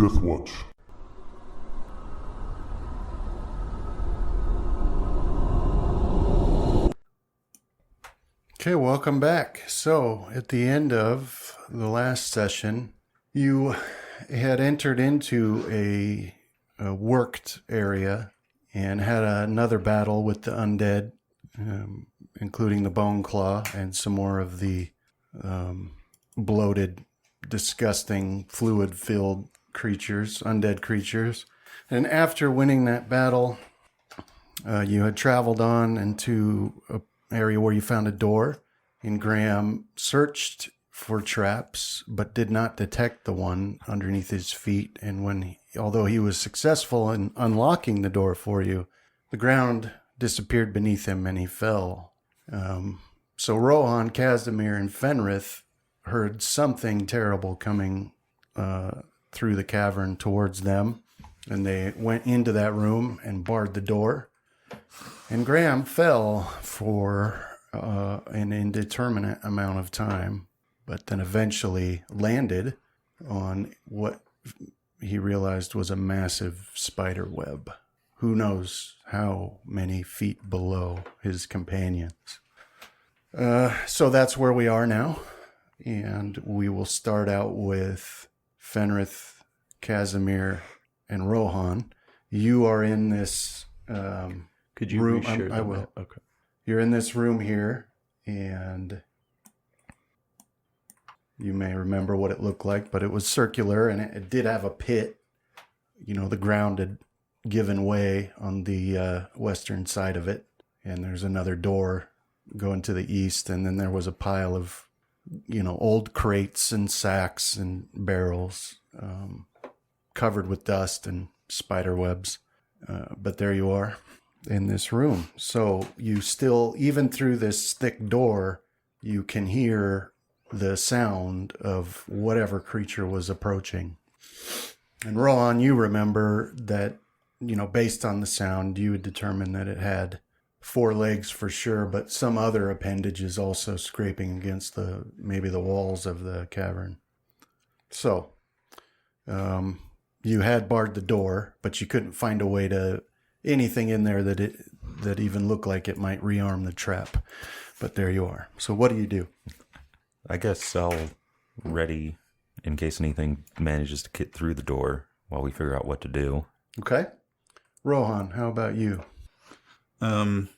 Death Watch. Okay, welcome back. So, at the end of the last session, you had entered into a worked area and had another battle with the undead, including the Bone Claw and some more of the bloated, disgusting, fluid-filled creatures, undead creatures. And after winning that battle, you had traveled on into a area where you found a door, and Graham searched for traps but did not detect the one underneath his feet. And although he was successful in unlocking the door for you, the ground disappeared beneath him and he fell. So Rohan, Casimir, and Fenrith heard something terrible coming through the cavern towards them, and they went into that room and barred the door. And Graham fell for an indeterminate amount of time, but then eventually landed on what he realized was a massive spider web. Who knows how many feet below his companions. So that's where we are now. And we will start out with Fenrith, Casimir, and Rohan. You are in this... Could you room? reshare I will. Okay. You're in this room here, and you may remember what it looked like, but it was circular, and it did have a pit. You know, the ground had given way on the western side of it, and there's another door going to the east, and then there was a pile of, old crates and sacks and barrels covered with dust and spider webs. But there you are in this room. So you still, even through this thick door, you can hear the sound of whatever creature was approaching. And Rohan, you remember that, based on the sound, you would determine that it had 4 legs for sure, but some other appendages also scraping against maybe the walls of the cavern. So, you had barred the door, but you couldn't find a way to anything in there that even looked like it might rearm the trap. But there you are. So what do you do? I guess I'll ready in case anything manages to get through the door while we figure out what to do. Okay. Rohan, how about you? I'm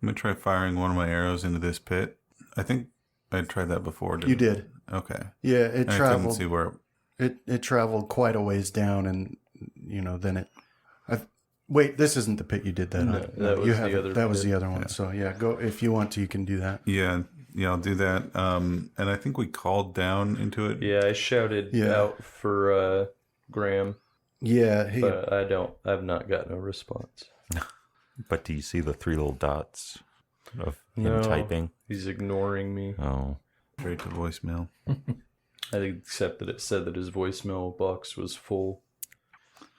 going to try firing one of my arrows into this pit. I think I tried that before. You did. Okay. Yeah, it traveled. I couldn't see where... It traveled quite a ways down, and, then it... Wait, this isn't the pit you did that on. That was the other That was pit. the other one. Yeah. So, yeah, go if you want to, you can do that. Yeah, I'll do that. And I think we called down into it. Yeah, I shouted out for Graham. Yeah. But I've not gotten a response. But do you see the 3 little dots of him typing? He's ignoring me. Oh. Straight to voicemail. I accept that it said that his voicemail box was full.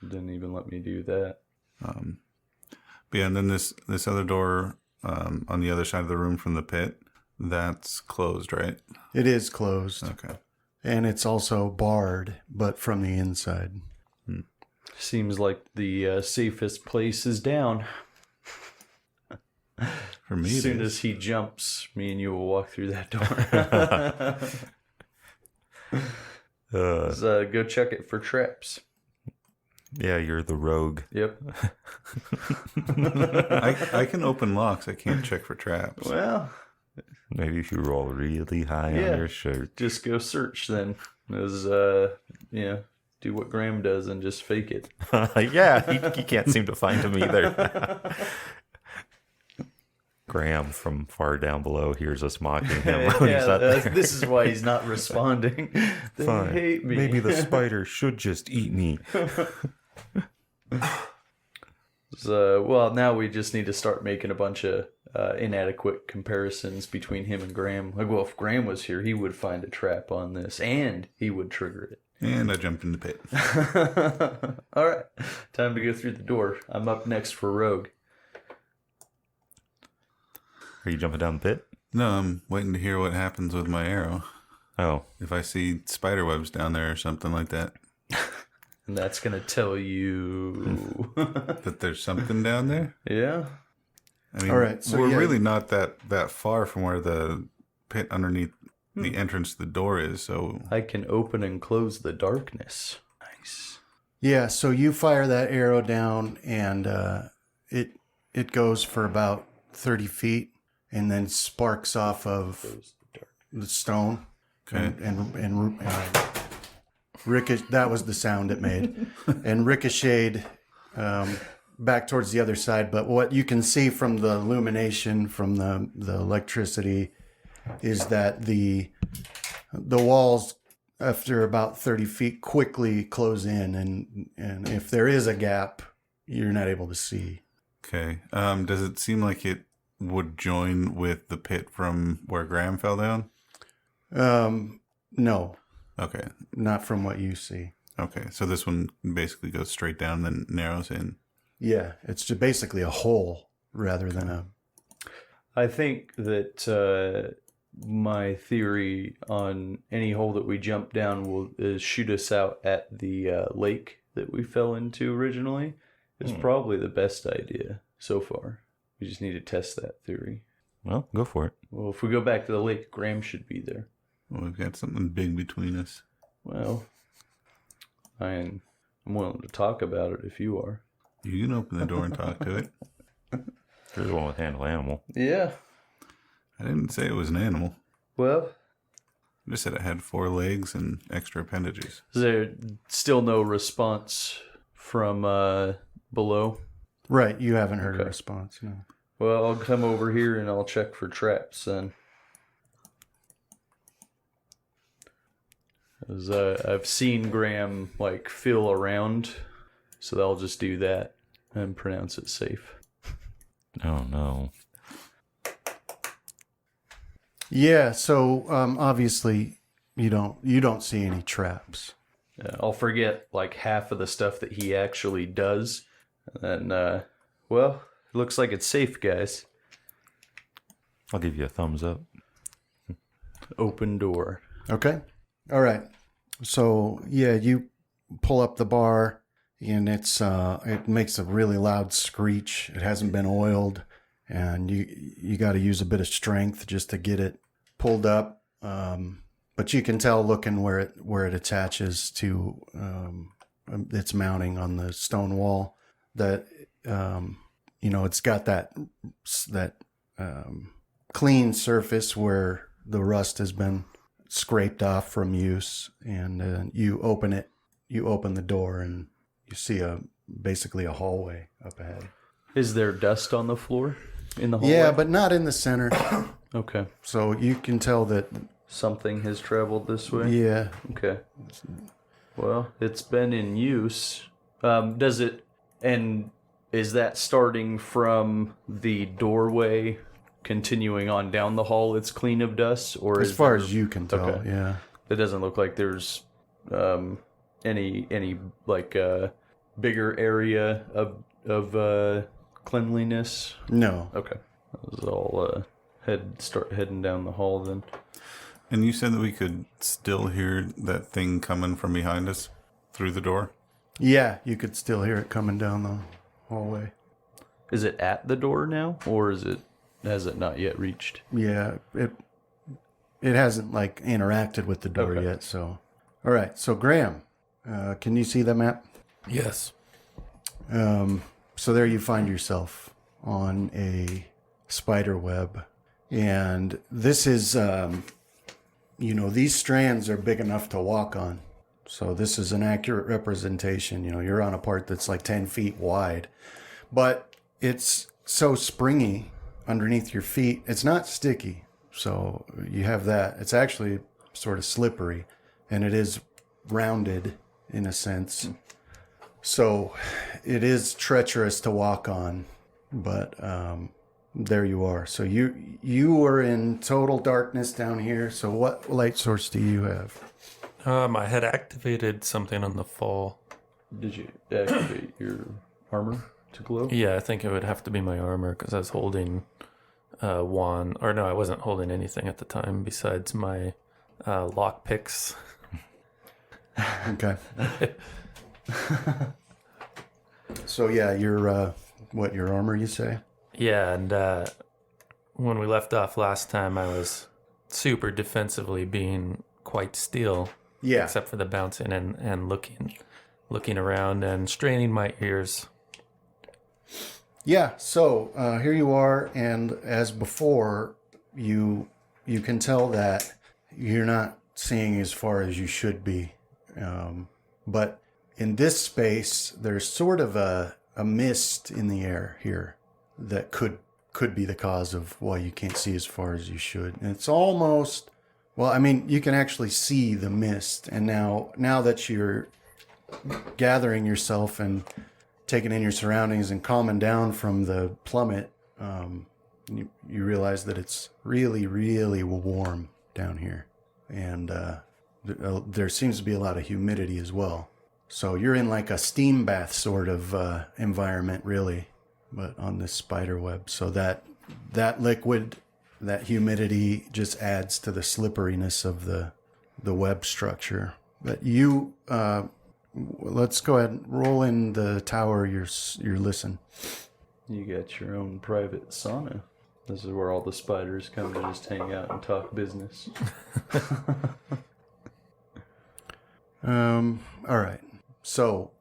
It didn't even let me do that. But yeah, and then this other door on the other side of the room from the pit, that's closed, right? It is closed. Okay. And it's also barred, but from the inside. Seems like the safest place is down. For me, as soon it as he jumps, me and you will walk through that door. Let's go check it for traps. Yeah, you're the rogue. Yep. I can open locks. I can't check for traps. Well, Maybe if you roll really high on your shirt. just go search then. As do what Graham does and just fake it. Yeah, he can't seem to find him either. Graham from far down below hears us mocking him when he's out there. This is why he's not responding. They Fine. hate me. Maybe the spider should just eat me. Well, now we just need to start making a bunch of inadequate comparisons between him and Graham. Like, well, if Graham was here, he would find a trap on this, and he would trigger it. And I jumped in the pit. All right, time to go through the door. I'm up next for Rogue. Are you jumping down the pit? No, I'm waiting to hear what happens with my arrow. Oh. If I see spider webs down there or something like that. And that's going to tell you... That there's something down there? Yeah. I mean, All right, so we're yeah. really not that far from where the pit underneath the entrance to the door is, so... I can open and close the darkness. Nice. Yeah, so you fire that arrow down, and it goes for about 30 feet, and then sparks off of the stone. Okay. And that was the sound it made, and ricocheted back towards the other side. But what you can see from the illumination from the electricity is that the walls, after about 30 feet, quickly close in, and if there is a gap, you're not able to see. Okay. Does it seem like it would join with the pit from where Graham fell down? No, Okay. not from what you see. Okay. So this one basically goes straight down, then narrows in. Yeah, it's just basically a hole rather than a... I think that my theory on any hole that we jump down is shoot us out at the lake that we fell into originally is probably the best idea so far. We just need to test that theory. Well, go for it. Well, if we go back to the lake, Graham should be there. Well, we've got something big between us. Well, I'm willing to talk about it if you are. You can open the door and talk to it. You're the one with handle animal. Yeah. I didn't say it was an animal. Well, I just said it had 4 legs and extra appendages. is there still no response from below? Right, you haven't heard a Okay. response. No. Well, I'll come over here and I'll check for traps then. As I've seen Graham like feel around, so I'll just do that and pronounce it safe. Oh no. Yeah, so obviously you don't see any traps. I'll forget like half of the stuff that he actually does, and then well, it looks like it's safe, guys. I'll give you a thumbs up. Open door. Okay. All right. So yeah, you pull up the bar, and it makes a really loud screech. It hasn't been oiled, and you got to use a bit of strength just to get it pulled up. But you can tell looking where it attaches to its mounting on the stone wall that it's got that clean surface where the rust has been scraped off from use, and you open the door, and you see basically a hallway up ahead. Is there dust on the floor in the hallway? Yeah, but not in the center. Okay. So you can tell that. Something has traveled this way? Yeah. Okay. Well, it's been in use. Does it, and is that starting from the doorway, continuing on down the hall, it's clean of dust? Or As far as you can tell, Okay. yeah. It doesn't look like there's any like bigger area of cleanliness? No. Okay. That was all start heading down the hall then. And you said that we could still hear that thing coming from behind us through the door? Yeah, you could still hear it coming down the hallway. Is it at the door now, or has it not yet reached? Yeah, it hasn't like interacted with the door Okay. yet. So, all right. So Graham, can you see the map? Yes. So there you find yourself on a spider web, and this is these strands are big enough to walk on. So this is an accurate representation. You're on a part that's like 10 feet wide, but it's so springy underneath your feet. It's not sticky. So you have that. It's actually sort of slippery, and it is rounded in a sense. So it is treacherous to walk on, but there you are. So you are in total darkness down here. So what light source do you have? I had activated something on the fall. Did you activate your armor to glow? Yeah, I think it would have to be my armor because I was holding wand. Or no, I wasn't holding anything at the time besides my lock picks. Okay. So yeah, your your armor, you say? Yeah, and when we left off last time, I was super defensively being quite still, Yeah. except for the bouncing and looking around and straining my ears. Yeah, so here you are, and as before, you can tell that you're not seeing as far as you should be. But in this space, there's sort of a mist in the air here that could be the cause of why you can't see as far as you should. And it's almost, well, I mean, you can actually see the mist, and now that you're gathering yourself and taking in your surroundings and calming down from the plummet, you realize that it's really, really warm down here. And there seems to be a lot of humidity as well. So you're in like a steam bath sort of environment, really, but on this spider web. So that liquid, that humidity just adds to the slipperiness of the web structure. But you... let's go ahead and roll in the tower you're listen. You got your own private sauna. This is where all the spiders come to just hang out and talk business. All right. So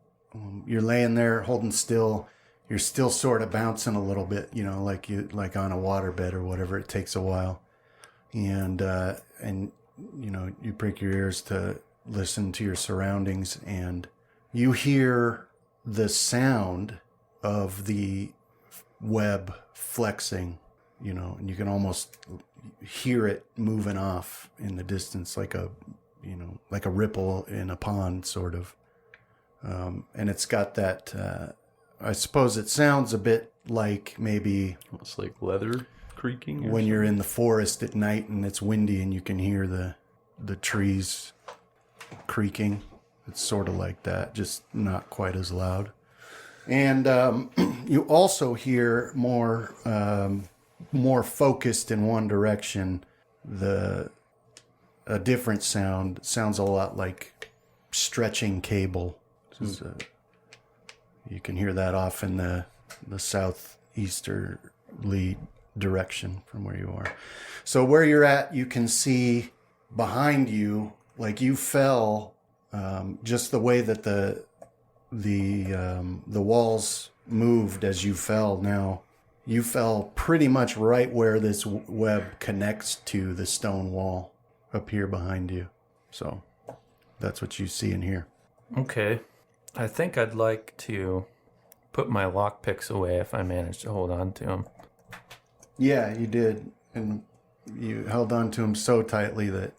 you're laying there holding still. You're still sort of bouncing a little bit, like on a waterbed or whatever. It takes a while. And you prick your ears to listen to your surroundings, and you hear the sound of the web flexing, and you can almost hear it moving off in the distance, like a ripple in a pond, sort of. And it's got that, I suppose it sounds a bit like maybe It's like leather creaking. when you're in the forest at night and it's windy and you can hear the trees creaking. It's sort of like that, just not quite as loud. And you also hear more focused in one direction. A different sound sounds a lot like stretching cable. You can hear that off in the southeasterly direction from where you are. So where you're at, you can see behind you, like you fell, just the way that the walls moved as you fell. Now you fell pretty much right where this web connects to the stone wall up here behind you. So that's what you see and hear. Okay. I think I'd like to put my lockpicks away if I manage to hold on to them. Yeah, you did. And you held on to them so tightly that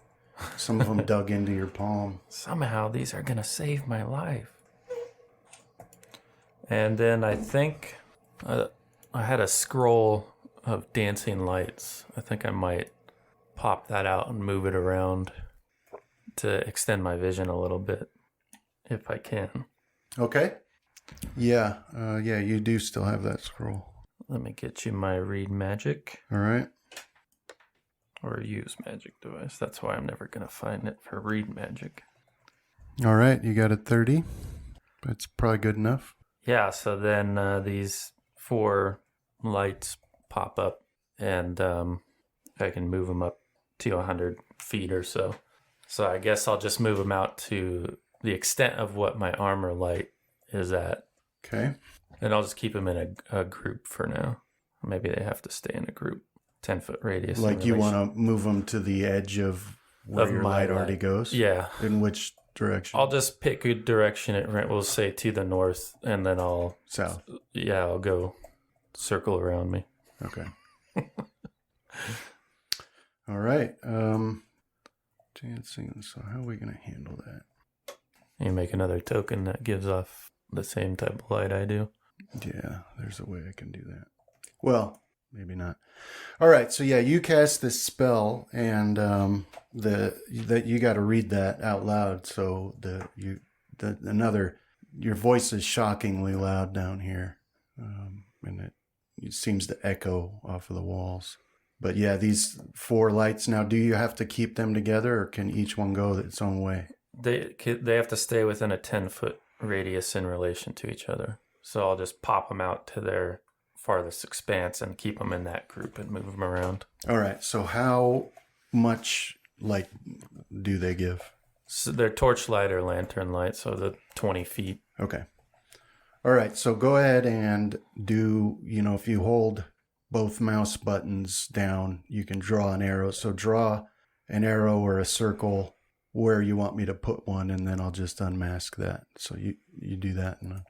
some of them dug into your palm. Somehow these are going to save my life. And then I think I had a scroll of dancing lights. I think I might pop that out and move it around to extend my vision a little bit, if I can. Okay. Yeah, you do still have that scroll. Let me get you my read magic. All right. Or use magic device. That's why I'm never going to find it for read magic. All right, you got a 30. That's probably good enough. Yeah, so then these 4 lights pop up, and I can move them up to 100 feet or so. So I guess I'll just move them out to the extent of what my armor light is at. Okay. And I'll just keep them in a group for now. Maybe they have to stay in a group. 10-foot radius. Like you want to move them to the edge of where Of your my light already light. goes? Yeah. In which direction? I'll just pick a direction. We'll say to the north, and then I'll go circle around me. Okay. All right. Dancing. So how are we going to handle that? You make another token that gives off the same type of light I do. Yeah, there's a way I can do that. Well, maybe not. All right, so yeah, you cast this spell, and that you got to read that out loud. So your voice is shockingly loud down here, and it seems to echo off of the walls. But yeah, these 4 lights now. Do you have to keep them together, or can each one go its own way? They have to stay within a 10-foot radius in relation to each other. So I'll just pop them out to their farthest expanse and keep them in that group and move them around. All right. So how much light do they give? So they're torchlight or lantern light, so the 20 feet. Okay. All right. So go ahead and do, if you hold both mouse buttons down, you can draw an arrow. So draw an arrow or a circle where you want me to put one, and then I'll just unmask that. So you do that, and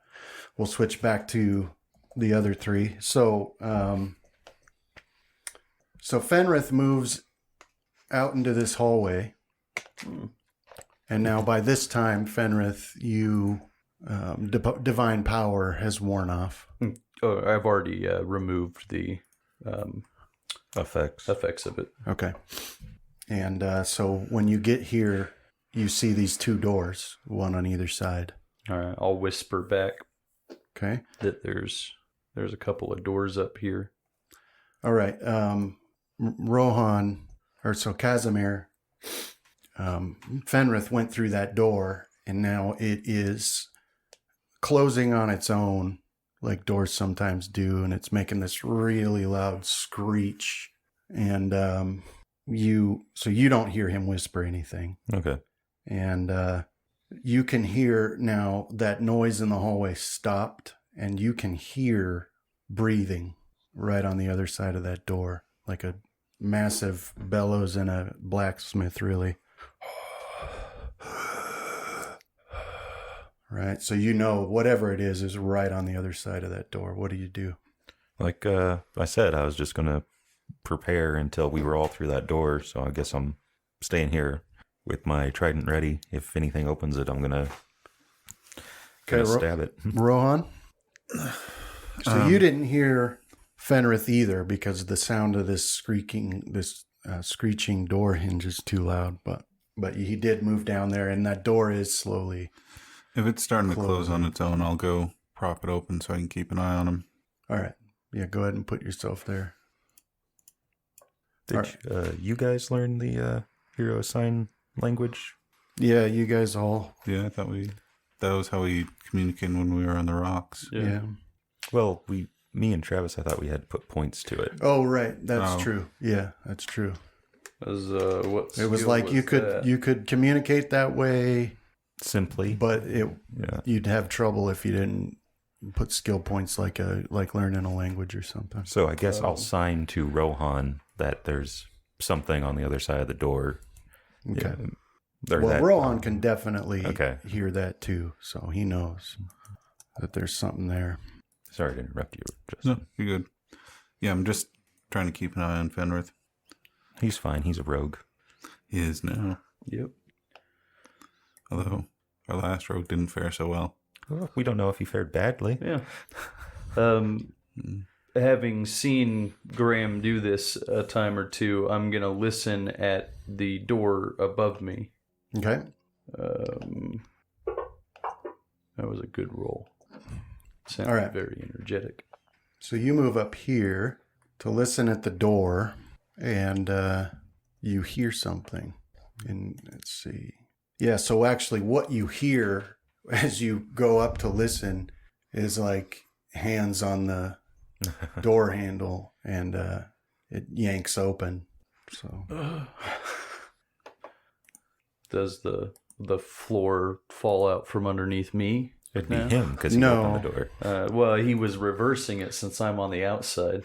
we'll switch back to the other three. So Fenrith moves out into this hallway. And now by this time, Fenrith, you divine power has worn off. Oh, I've already removed the Effects. effects of it. Okay. And so when you get here, you see these two doors, one on either side. All right, I'll whisper back Okay. that there's a couple of doors up here. All right. Casimir, Fenrith went through that door, and now it is closing on its own, like doors sometimes do, and it's making this really loud screech. And you don't hear him whisper anything. Okay. And you can hear now that noise in the hallway stopped, and you can hear breathing right on the other side of that door, like a massive bellows in a blacksmith, really. Right. So whatever it is right on the other side of that door. What do you do? Like I said, I was just going to prepare until we were all through that door. So I guess I'm staying here with my trident ready. If anything opens it, I'm going to stab it. Rohan? So you didn't hear Fenrith either because the sound of this screeching door hinge is too loud. But he did move down there, and that door is slowly... If it's starting to close on its own, I'll go prop it open so I can keep an eye on him. All right. Yeah, go ahead and put yourself there. Did you guys learn the hero sign language? Yeah, you guys all... Yeah, I thought that was how we communicated when we were on the rocks. Yeah. Well, me and Travis, I thought we had to put points to it. Oh, right. That's true. Yeah, that's true. What It was like you could communicate that way... Simply, but you'd have trouble if you didn't put skill points like learning a language or something. So I guess I'll sign to Rohan that there's something on the other side of the door. Okay. Yeah, Rohan can definitely hear that too, so he knows that there's something there. Sorry to interrupt you. No, you're good. Yeah, I'm just trying to keep an eye on Fenrith. He's fine. He's a rogue. He is now. Yep. Although our last rogue didn't fare so well. Well, we don't know if he fared badly. Yeah. Having seen Graham do this a time or two, I'm going to listen at the door above me. Okay. That was a good roll. Sounded All right. very energetic. So you move up here to listen at the door, and you hear something. And let's see. Yeah, so actually what you hear as you go up to listen is like hands on the door handle, and it yanks open. So Does the floor fall out from underneath me? It'd be him because he No. opened the door. Well, he was reversing it since I'm on the outside.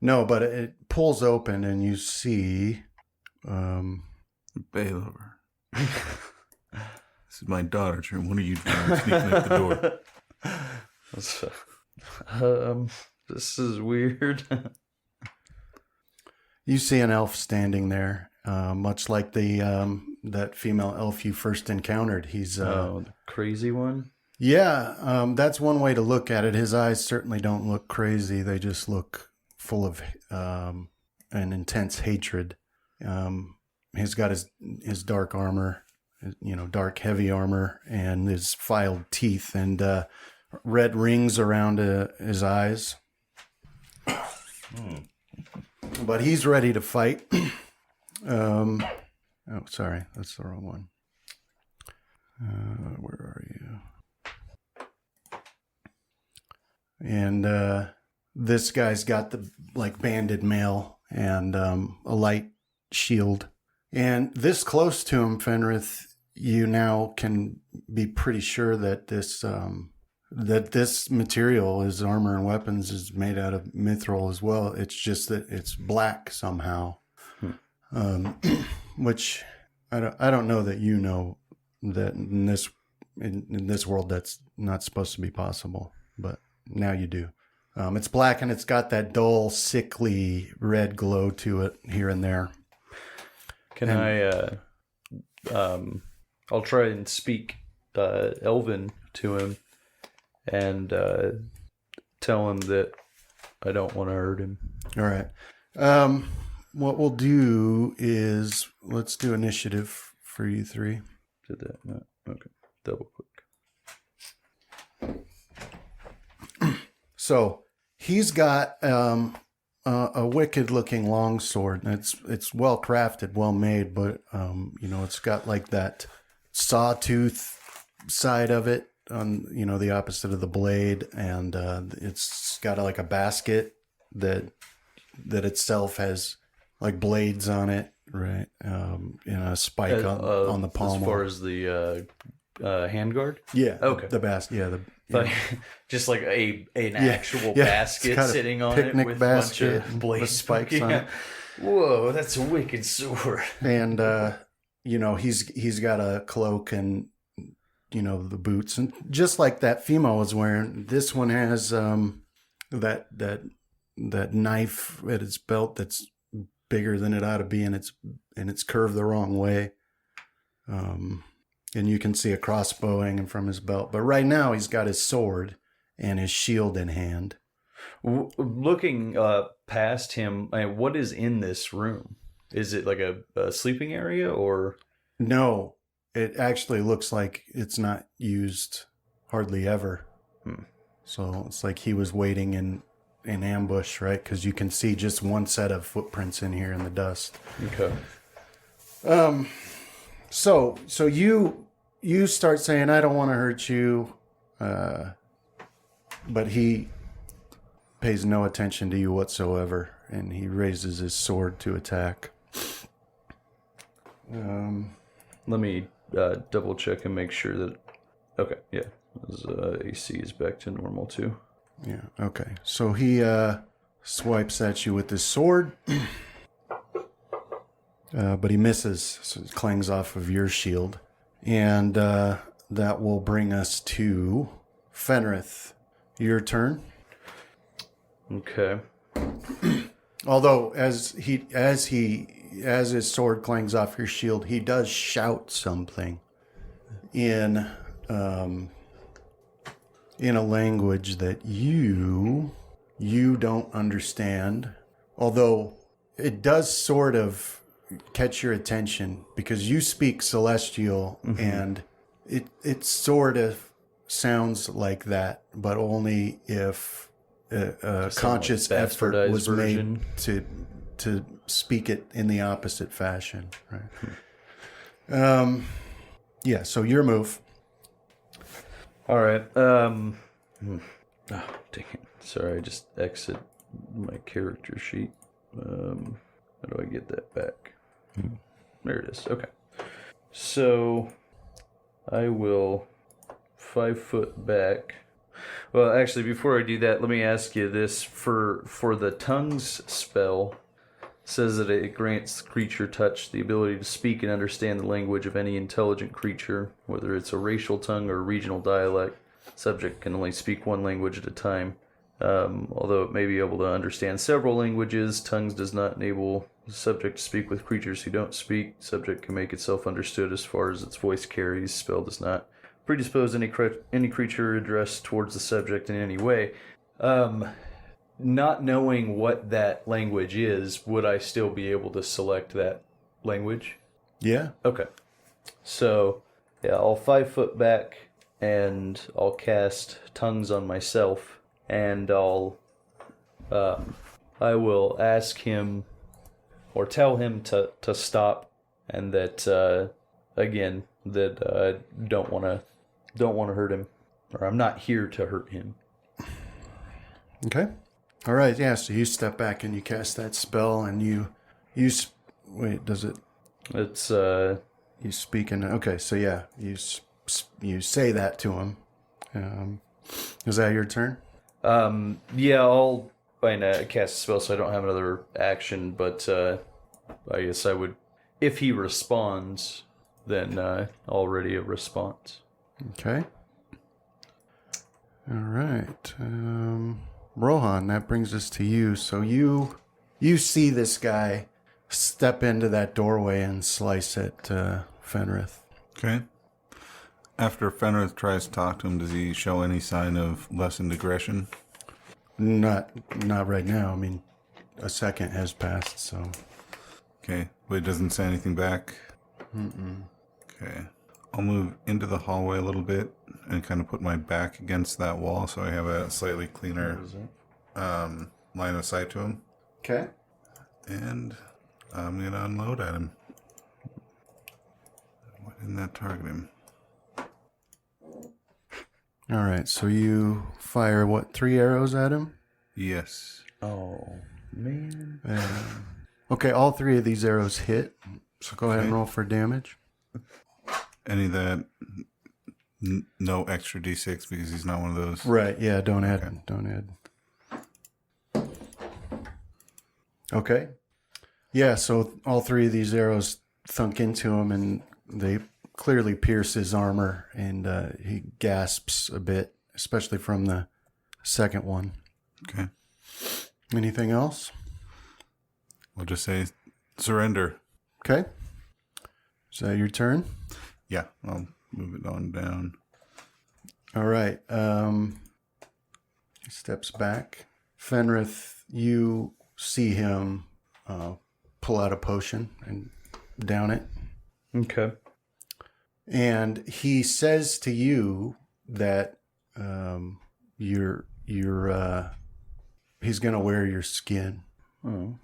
no, but it pulls open, and you see... Bailover. This is my daughter's room. What are you doing sneaking at the door? This is weird. You see an elf standing there, much like that female elf you first encountered. He's the crazy one? yeah, that's one way to look at it. His eyes certainly don't look crazy. They just look full of an intense hatred. He's got his dark armor, dark heavy armor, and his filed teeth and red rings around his eyes. But he's ready to fight. Oh, sorry, that's the wrong one. Where And this guy's got the like banded mail and a light shield. And this close to him, Fenrith, you now can be pretty sure that this material, his armor and weapons, is made out of mithril as well. It's just that it's black somehow, which I don't know that you know that in this world that's not supposed to be possible, but now you do. It's black and it's got that dull, sickly red glow to it here and there. I'll try and speak Elven to him and tell him that I don't want to hurt him. All right. What we'll do is let's do initiative for you three. Did that? No. Okay. Double click. So he's got a wicked-looking longsword. It's well crafted, well made, but it's got like that sawtooth side of it on the opposite of the blade, and it's got like a basket that itself has like blades on it, right? A spike on the pommel. As far as the handguard? Yeah. Okay. The basket. Yeah. Just like an actual basket sitting on it with a bunch of blades with spikes on it. Whoa, that's a wicked sword. And he's got a cloak and the boots, and just like that Fimo was wearing, this one has that knife at its belt that's bigger than it ought to be, and it's curved the wrong way. And you can see a crossbow hanging from his belt. But right now he's got his sword and his shield in hand. Looking past him, what is in this room? Is it like a sleeping area or? No, it actually looks like it's not used hardly ever. So it's like he was waiting in ambush, right? Because you can see just one set of footprints in here in the dust. Okay. So you start saying, I don't want to hurt you, but he pays no attention to you whatsoever, and he raises his sword to attack. Let me double check and make sure that... Okay, yeah. His AC is back to normal too. Yeah, okay. So he swipes at you with his sword, but he misses, so it clangs off of your shield. And that will bring us to Fenrith. Your turn. Okay. Although as his sword clangs off your shield, he does shout something in a language that you don't understand. Although it does sort of catch your attention because you speak Celestial, and it sort of sounds like that, but only if a conscious effort was made to speak it in the opposite fashion, right? Yeah, so your move. All right. Oh, dang it. Sorry, I just exit my character sheet. How do I get that back? There it is. Okay. So I will 5 foot back. Well, actually, before I do that, let me ask you this. For the tongues spell, it says that it grants creature touch the ability to speak and understand the language of any intelligent creature, whether it's a racial tongue or a regional dialect. Subject can only speak one language at a time. Although it may be able to understand several languages, tongues does not enable the subject to speak with creatures who don't speak. Subject can make itself understood as far as its voice carries. Spell does not predispose any creature addressed towards the subject in any way. Not knowing what that language is, would I still be able to select that language? Yeah. Okay. So, yeah, I'll 5 foot back and I'll cast tongues on myself, and I will ask him or tell him to stop, and that again that I don't want to hurt him, or I'm not here to hurt him. Okay. All right. Yeah. So you step back and you cast that spell, and wait. Does it? It's You speak in. Okay. So yeah, you say that to him. Is that your turn? yeah, I'll cast a spell, so I don't have another action. But I guess I would, if he responds, then already a response. Okay. All right. Rohan, that brings us to you. So you see this guy step into that doorway and slice at Fenrith. Okay. After Fenrith tries to talk to him, does he show any sign of lessened aggression? Not right now. I mean, a second has passed, so. Okay. But he doesn't say anything back? Okay. I'll move into the hallway a little bit and kind of put my back against that wall so I have a slightly cleaner line of sight to him. Okay. And I'm going to unload at him. Why didn't that target him? All right. So you fire, 3 arrows at him? Yes. Oh man! Okay. All 3 of these arrows hit. So go ahead and Okay. roll for damage. Any of that, no extra d6 because he's not one of those. Right. Yeah. Don't add. Okay. Don't add. Okay. Yeah. So all 3 of these arrows thunk into him, and they clearly pierce his armor, and he gasps a bit, especially from the second one. Okay. Anything else? We'll just say surrender. Okay. Is that your turn? Yeah, I'll move it on down. All right. He steps back. Fenrith, you see him pull out a potion and down it. Okay. And he says to you that he's going to wear your skin. Oh,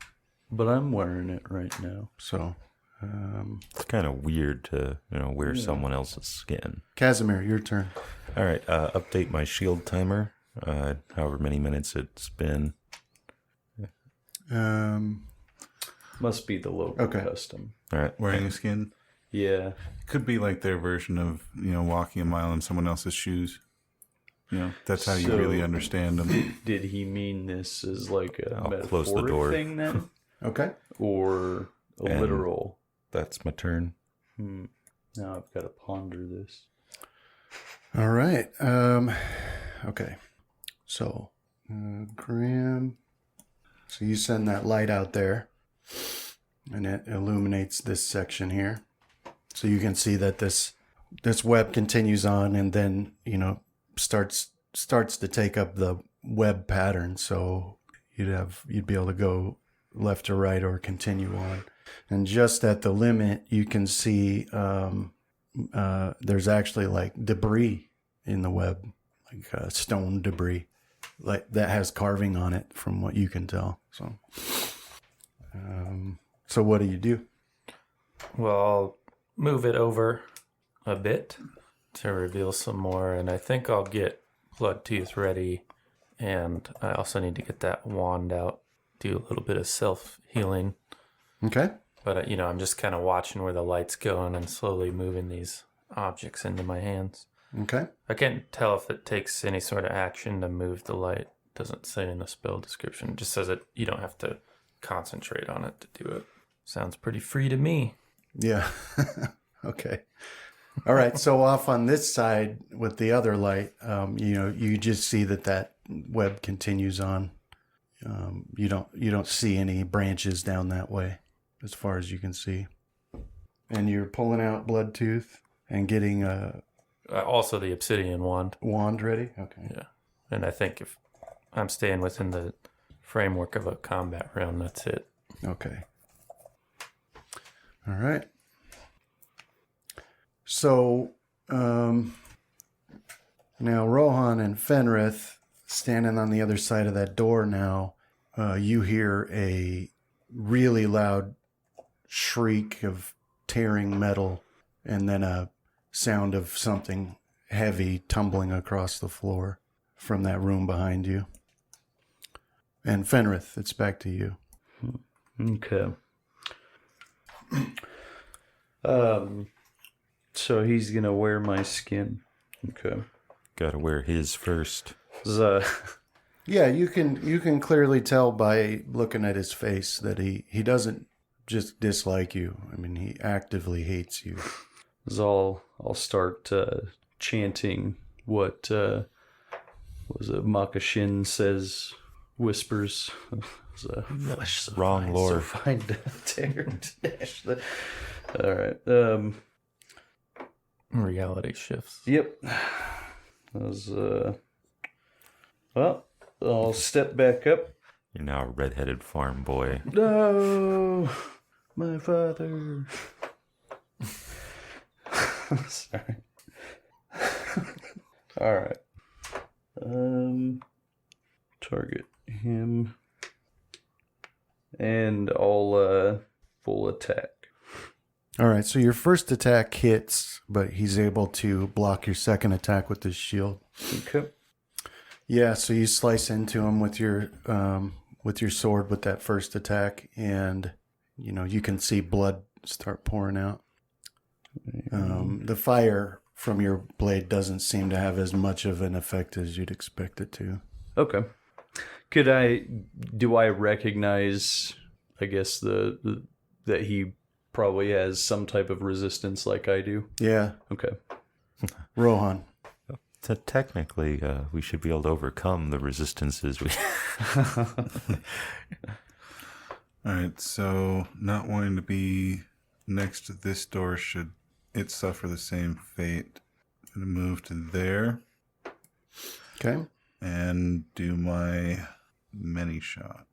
but I'm wearing it right now. So, It's kind of weird to, wear someone else's skin. Casimir, your turn. All right, update my shield timer. However many minutes it's been. Must be the local Okay. custom. All right. Wearing a skin Yeah. could be like their version of, walking a mile in someone else's shoes. That's how you So- really understand them. Did he mean this as like a I'll metaphoric close the door. thing then, Okay. or a And- literal? That's my turn. Now I've got to ponder this. All right. Okay. So, Graham. So you send that light out there, and it illuminates this section here. So you can see that this web continues on, and then starts to take up the web pattern. So you'd be able to go left to right or continue on. And just at the limit, you can see there's actually like debris in the web, like stone debris, like that has carving on it, from what you can tell. So what do? Well, I'll move it over a bit to reveal some more, and I think I'll get Bloodtooth ready, and I also need to get that wand out, do a little bit of self-healing. Okay. But, I'm just kind of watching where the light's going and slowly moving these objects into my hands. Okay. I can't tell if it takes any sort of action to move the light. It doesn't say in the spell description. It just says that you don't have to concentrate on it to do it. Sounds pretty free to me. Yeah. Okay. All right. So off on this side with the other light, you just see that web continues on. You don't see any branches down that way, as far as you can see. And you're pulling out Bloodtooth and getting a Also the obsidian wand. wand ready. Okay. Yeah. And I think if I'm staying within the framework of a combat round, that's it. Okay. All right. So now Rohan and Fenrith standing on the other side of that door now, you hear a really loud shriek of tearing metal and then a sound of something heavy tumbling across the floor from that room behind you. And Fenrith, it's back to you. Okay. So he's gonna wear my skin. Okay. Gotta wear his first. Yeah, you can clearly tell by looking at his face that he doesn't just dislike you. I mean, he actively hates you. I'll start chanting what was it Makashin says, whispers. Flesh so Wrong fine, lore. So fine to tear to dash the... All right. Reality shifts. Yep. That was well, I'll step back up. You're now a redheaded farm boy. No, my father. Sorry. All right. Target him, and I'll full attack. All right, so your first attack hits, but he's able to block your second attack with his shield. Okay. Yeah, so you slice into him with your sword with that first attack, and you can see blood start pouring out. The fire from your blade doesn't seem to have as much of an effect as you'd expect it to. Okay. Do I recognize, I guess, the that he probably has some type of resistance like I do? Yeah, Okay. Rohan. So technically, we should be able to overcome the resistances we. All right, so not wanting to be next to this door, should it suffer the same fate? I'm going to move to there Okay. and do my many shot.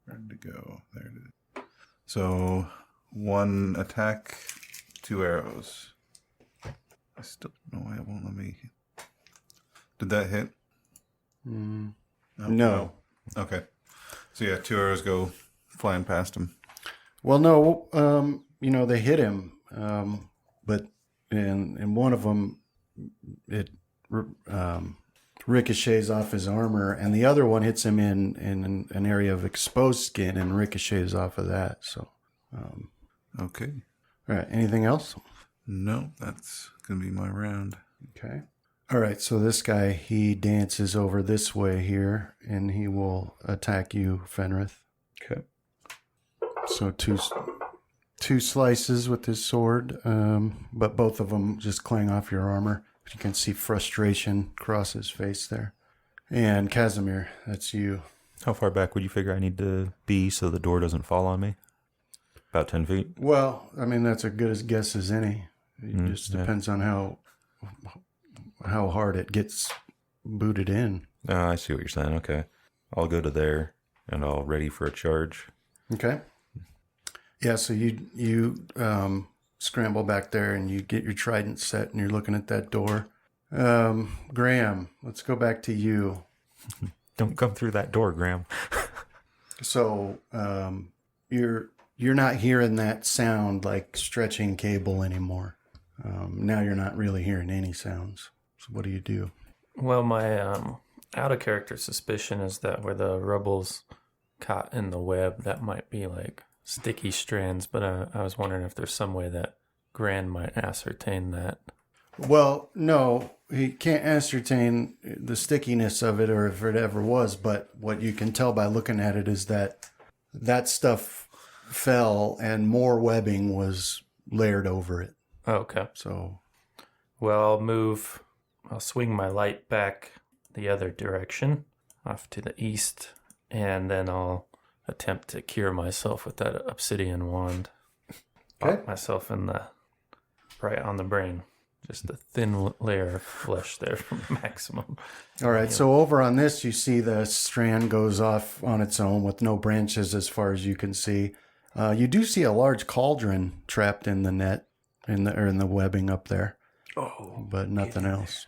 Where'd it go? There it is. So 1 attack, 2 arrows. I still don't know why it won't let me. Did that hit? Oh, No. Okay. So yeah, 2 arrows go flying past him. Well, no. They hit him, but in one of them, it ricochets off his armor, and the other one hits him in an area of exposed skin and ricochets off of that. So, Okay. all right. Anything else? No, that's going to be my round. Okay. All right. So this guy, he dances over this way here, and he will attack you, Fenrith. Okay. So two slices with his sword, but both of them just clang off your armor. You can see frustration cross his face there. And Casimir, that's you. How far back would you figure I need to be so the door doesn't fall on me? About 10 feet? Well, I mean, that's as good a guess as any. It just depends on how hard it gets booted in. Oh, I see what you're saying. Okay. I'll go to there, and I'll ready for a charge. Okay. Yeah, so you scramble back there, and you get your trident set, and you're looking at that door. Graham, let's go back to you. Don't come through that door, Graham. So you're not hearing that sound like stretching cable anymore. Now you're not really hearing any sounds. So what do you do? Well, my out of character suspicion is that where the rubble's caught in the web, that might be like sticky strands. But I was wondering if there's some way that Gran might ascertain that. Well, no, he can't ascertain the stickiness of it or if it ever was. But what you can tell by looking at it is that stuff fell and more webbing was layered over it. Okay. So, Well, I'll swing my light back the other direction, off to the east, and then I'll attempt to cure myself with that obsidian wand. Okay. Pop myself right on the brain. Just a thin layer of flesh there from maximum. all right. So over on this, you see the strand goes off on its own with no branches as far as you can see. You do see a large cauldron trapped in the net, in the webbing up there. Oh, But nothing else.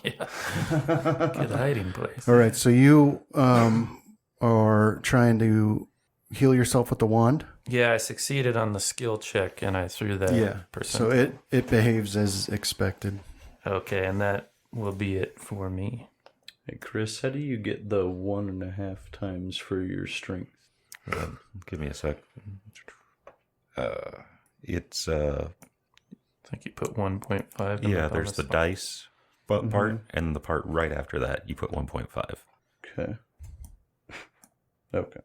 yeah. Good hiding place. All right. So you are trying to heal yourself with the wand. Yeah, I succeeded on the skill check, and I threw that percent. So it behaves as expected. Okay, and that will be it for me. Hey, Chris, how do you get the 1.5 times for your strength? Give me a sec. It's I think you put 1.5. in yeah. the There's the bonus. dice part, and the part right after that, you put 1.5. Okay. Okay.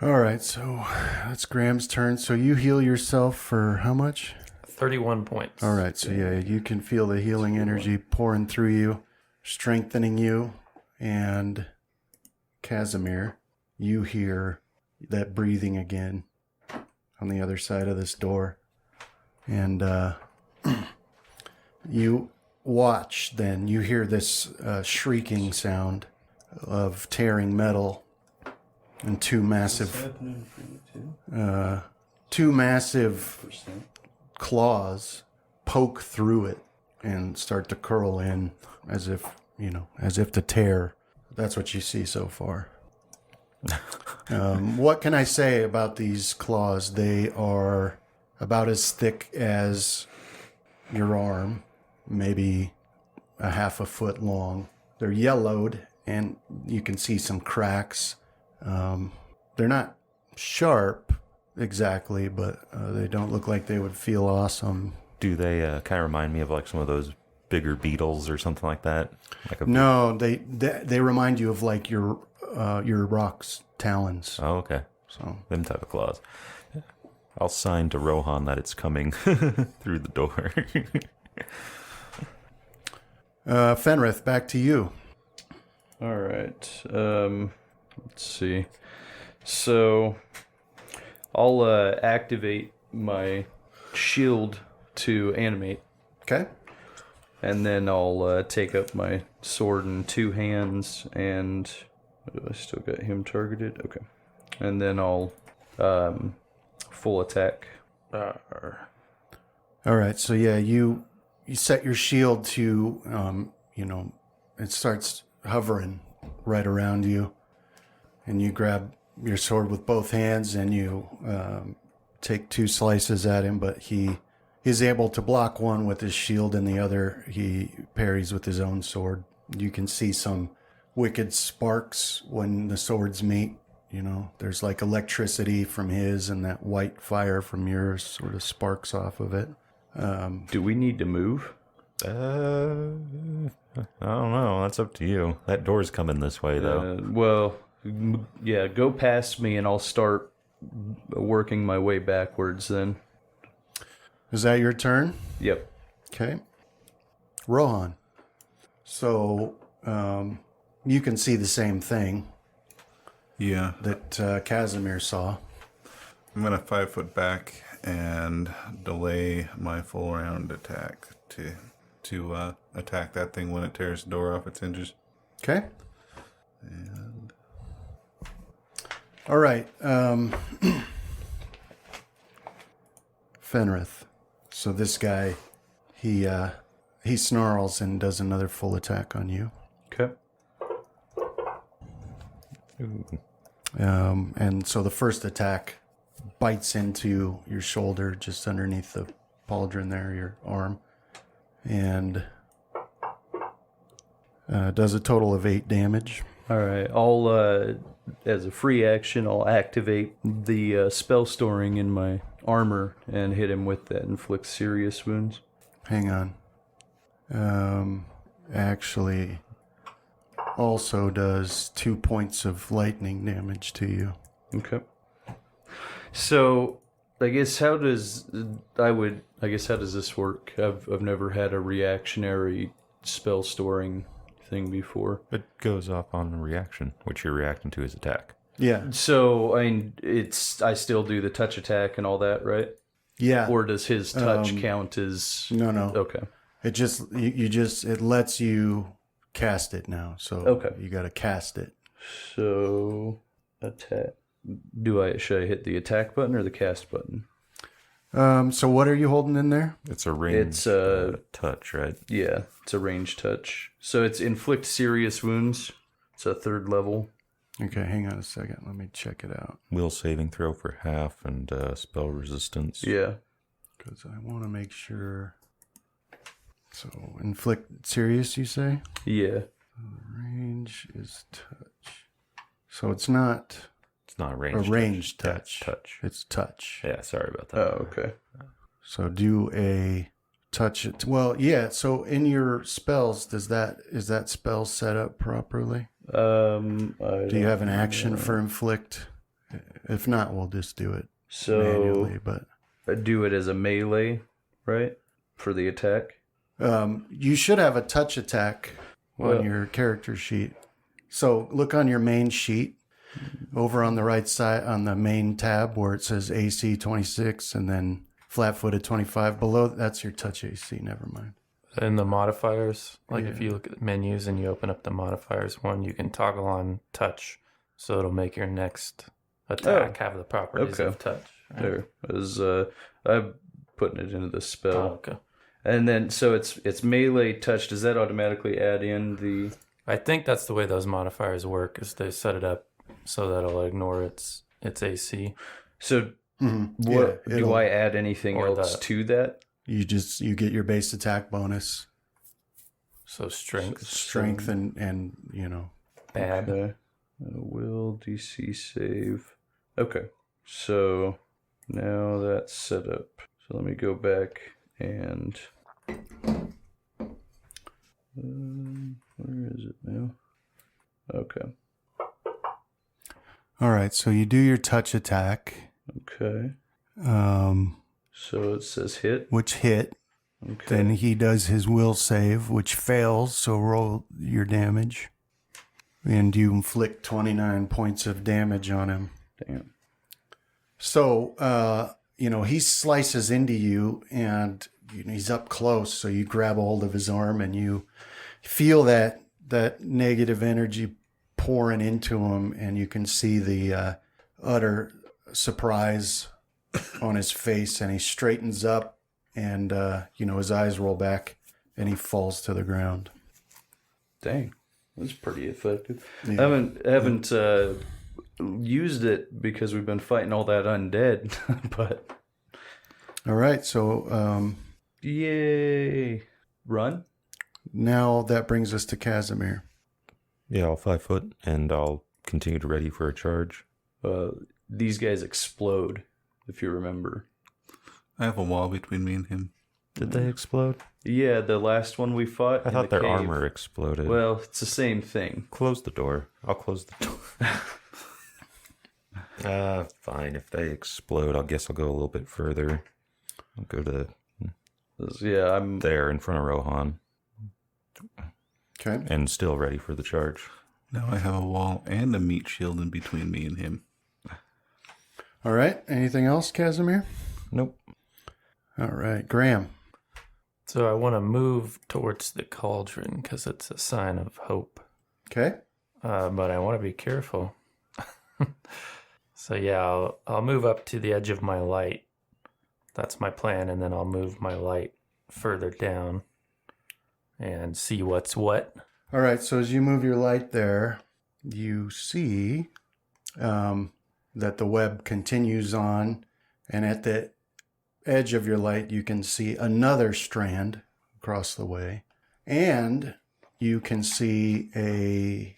All right, so that's Graham's turn. So you heal yourself for how much? 31 points. All right, so yeah, you can feel the healing energy pouring through you, strengthening you. And Casimir, you hear that breathing again on the other side of this door. And you watch then. You hear this shrieking sound of tearing metal and two massive claws poke through it and start to curl in as if to tear. That's what you see so far. What can I say about these claws? They are about as thick as your arm, maybe a half a foot long. They're yellowed and you can see some cracks. They're not sharp exactly, but they don't look like they would feel awesome. Do they kind of remind me of like some of those bigger beetles or something like that? No, they remind you of like your Roc's talons. Oh, okay. So Them type of claws. I'll sign to Rohan that it's coming through the door. Fenrith, back to you. All right. Let's see. So I'll activate my shield to animate, Okay. and then I'll take up my sword in 2 hands, and I still got him targeted. Okay, and then I'll full attack. All right. So yeah, you set your shield to it starts hovering right around you, and you grab your sword with both hands and you take 2 slices at him, but he's able to block one with his shield and the other he parries with his own sword. You can see some wicked sparks when the swords meet. There's like electricity from his and that white fire from yours sort of sparks off of it. Do we need to move? I don't know. That's up to you. That door's coming this way, though. Go past me and I'll start working my way backwards then. Is that your turn? Yep. Okay. Rohan. So you can see the same thing Yeah. that Casimir saw. I'm going to 5 foot back and delay my full round attack to attack that thing when it tears the door off its hinges. Okay. And All right. Fenrith. So this guy, he snarls and does another full attack on you. Okay. And so the first attack bites into your shoulder just underneath the pauldron there, your arm, and does a total of 8 damage. All right. I'll, as a free action, I'll activate the spell storing in my armor and hit him with that. Inflicts serious wounds. Hang on. Actually, also does 2 points of lightning damage to you. Okay. So, I guess how does this work? I've never had a reactionary spell storing thing before. It goes off on a reaction, which you're reacting to his attack. Yeah. So, I mean, I still do the touch attack and all that, right? Yeah. Or does his touch count as... No. Okay. It just it lets you cast it now. So Okay. you got to cast it. So, attack. Should I hit the attack button or the cast button? So what are you holding in there? It's a range touch, right? Yeah, it's a ranged touch. So it's inflict serious wounds. It's a 3rd level. Okay, hang on a second. Let me check it out. Will saving throw for half and spell resistance. Yeah. Because I want to make sure. So inflict serious, you say? Yeah. range is touch. So it's not It's not a range. ranged Yeah, touch. touch. It's touch. Yeah, sorry about that. Oh, okay. So do a touch it. Well, yeah. So in your spells, is that spell set up properly? Do you have an action for inflict? If not, we'll just do it manually. But do it as a melee, right? For the attack. you should have a touch attack on your character sheet. So look on your main sheet over on the right side on the main tab where it says AC 26 and then flat-footed 25. Below, that's your touch AC. Never mind. In the modifiers, like if you look at the menus and you open up the modifiers one, you can toggle on touch, so it'll make your next attack have the properties of touch. Right? There, as I'm putting it into the spell. Oh, okay. And then, so it's melee touch. Does that automatically add in the? I think that's the way those modifiers work. Is they set it up so that it'll ignore its AC. So, Mm-hmm. what Yeah, do I add anything or else the- to that? You get your base attack bonus, So strength, and bad. Okay. Will DC save. Okay. So now that's set up. So let me go back and. Where is it now? Okay. All right. So you do your touch attack, Okay. So it says hit. which hit. Okay. Then he does his will save, which fails. So roll your damage, and you inflict 29 points of damage on him. Damn. So, he slices into you and he's up close. So you grab a hold of his arm and you feel that negative energy pouring into him. And you can see the utter surprise on his face. And he straightens up and, his eyes roll back and he falls to the ground. Dang. That's pretty effective. Yeah. I haven't used it because we've been fighting all that undead, but All right. So yay! Run. now that brings us to Casimir. Yeah, I'll 5 foot and I'll continue to ready for a charge. These guys explode, if you remember. I have a wall between me and him. Did they explode? Yeah, the last one we fought. I in thought the their cave. armor exploded. Well, it's the same thing. Close the door. I'll close the door. Fine. If they explode, I guess I'll go a little bit further. I'll go to Yeah, I'm. there in front of Rohan Okay. and still ready for the charge. Now I have a wall and a meat shield in between me and him. All right. Anything else, Casimir? Nope. All right. Graham. So I want to move towards the cauldron because it's a sign of hope. Okay. But I want to be careful. So yeah, I'll move up to the edge of my light. That's my plan, and then I'll move my light further down and see what's what. All right. So as you move your light there, you see that the web continues on, and at the edge of your light, you can see another strand across the way, and you can see a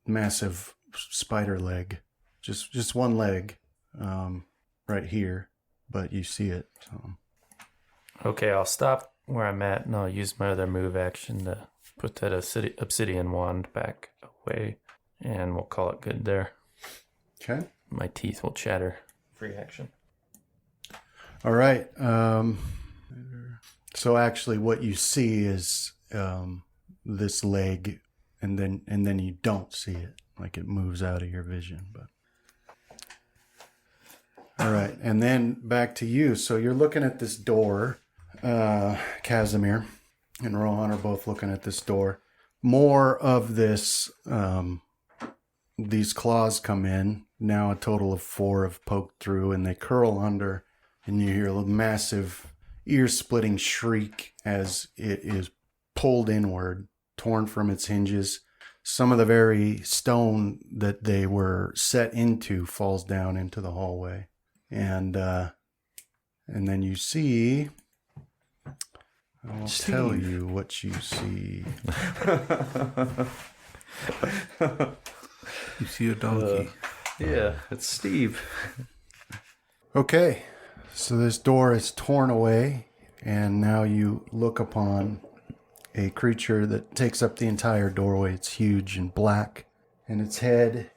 massive spider leg, just one leg, right here, but you see it. So. Okay, I'll stop where I'm at, and I'll use my other move action to put that obsidian wand back away, and we'll call it good there. Okay. My teeth will chatter. Free action. All right. So actually, what you see is this leg, and then you don't see it, like it moves out of your vision. But all right, and then back to you. So you're looking at this door. Casimir and Rohan are both looking at this door. More of this. These claws come in. Now a total of 4 have poked through, and they curl under, and you hear a massive ear-splitting shriek as it is pulled inward, torn from its hinges. Some of the very stone that they were set into falls down into the hallway, and then you see I'll tell you what you see. You see a donkey. Yeah, it's Steve. Okay, so this door is torn away, and now you look upon a creature that takes up the entire doorway. It's huge and black, and its head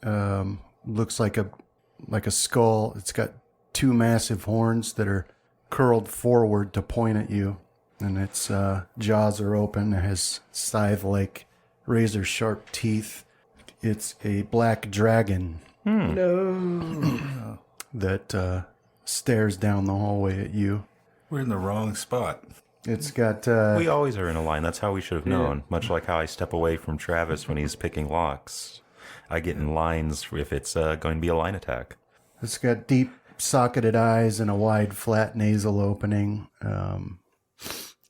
looks like a skull. It's got two massive horns that are curled forward to point at you, and its jaws are open. It has scythe-like, razor-sharp teeth. It's a black dragon. No. That stares down the hallway at you. We're in the wrong spot. It's got... We always are in a line. That's how we should have known. Much like how I step away from Travis when he's picking locks. I get in lines if it's going to be a line attack. It's got deep socketed eyes and a wide, flat nasal opening. And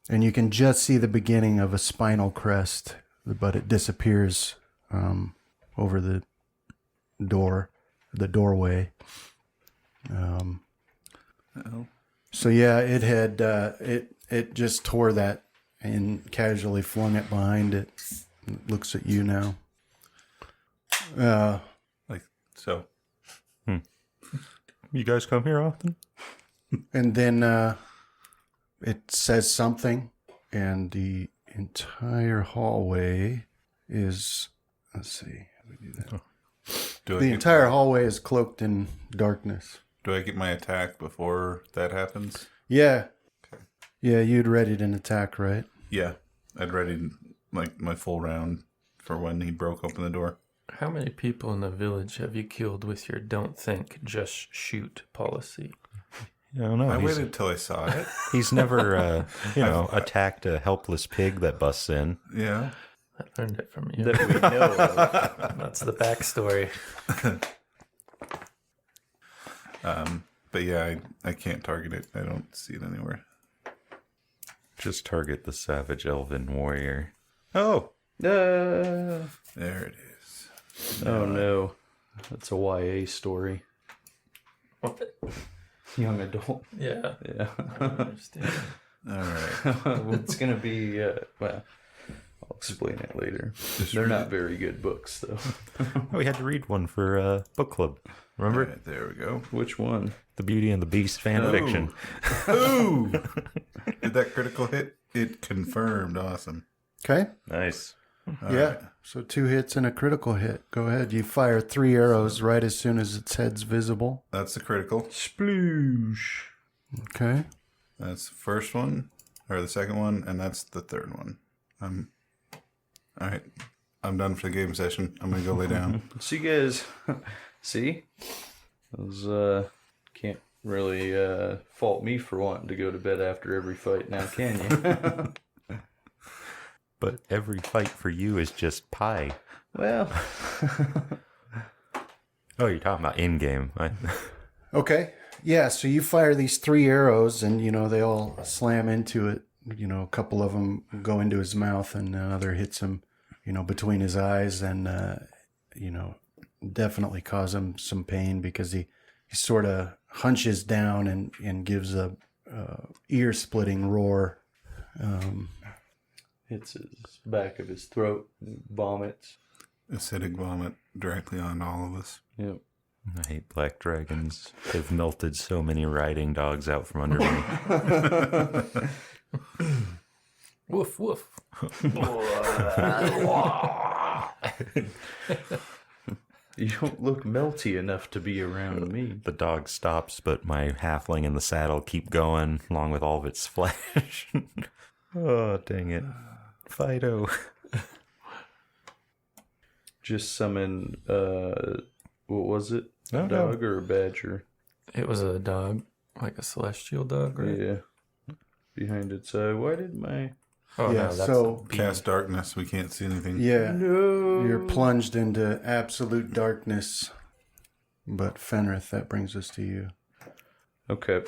you can just see the beginning of a spinal crest, but it disappears over the doorway. So yeah, it had it just tore that and casually flung it behind it. It looks at you now. Like so. You guys come here often? And then it says something, and the entire hallway is... Let's see how we do that. The entire hallway is cloaked in darkness. Do I get my attack before that happens? Yeah. Okay. Yeah, you'd readied an attack, right? Yeah, I'd readied like my full round for when he broke open the door. How many people in the village have you killed with your don't think, just shoot policy? I don't know. I waited till I saw it. He's never, attacked a helpless pig that busts in. Yeah. I learned it from you. That we know of. That's the backstory. But yeah, I can't target it. I don't see it anywhere. Just target the savage elven warrior. Oh! There it is. Oh no. That's a YA story. What? Young adult. Yeah, Yeah. I don't understand. All right. It's going to be, well, I'll explain it later. They're not very good books, though. Oh, we had to read one for book club. Remember? All right, there we go. Which one? The Beauty and the Beast fan fiction. Ooh! Did that critical hit? It confirmed. Awesome. Okay. Nice. All yeah. right. So 2 hits and a critical hit. Go ahead. You fire 3 arrows right as soon as its head's visible. That's the critical. Sploosh. Okay. That's the first one, or the second one, and that's the third one. All right. I'm done for the game session. I'm going to go lay down. So you guys, see? Those, can't really fault me for wanting to go to bed after every fight now, can you? But every fight for you is just pie. Well, Oh, you're talking about in-game. Okay. Yeah, so you fire these 3 arrows, and, they all slam into it. A couple of them go into his mouth, and another hits him, between his eyes, and, definitely cause him some pain because he sort of hunches down and gives a ear-splitting roar. hits his back of his throat and vomits. Acidic vomit directly on all of us. Yep. I hate black dragons. They've melted so many riding dogs out from under me. Woof, woof. You don't look melty enough to be around me. The dog stops, but my halfling in the saddle keep going, along with all of its flesh. Oh, dang it. Fido. Just summon, what was it? A dog or a badger? It was a dog, like a celestial dog, right? Yeah. Behind its eye. Why did my... Oh, Yeah, no, that's so- a bee. Cast darkness. We can't see anything. Yeah. No! You're plunged into absolute darkness. But Fenrith, that brings us to you. Okay.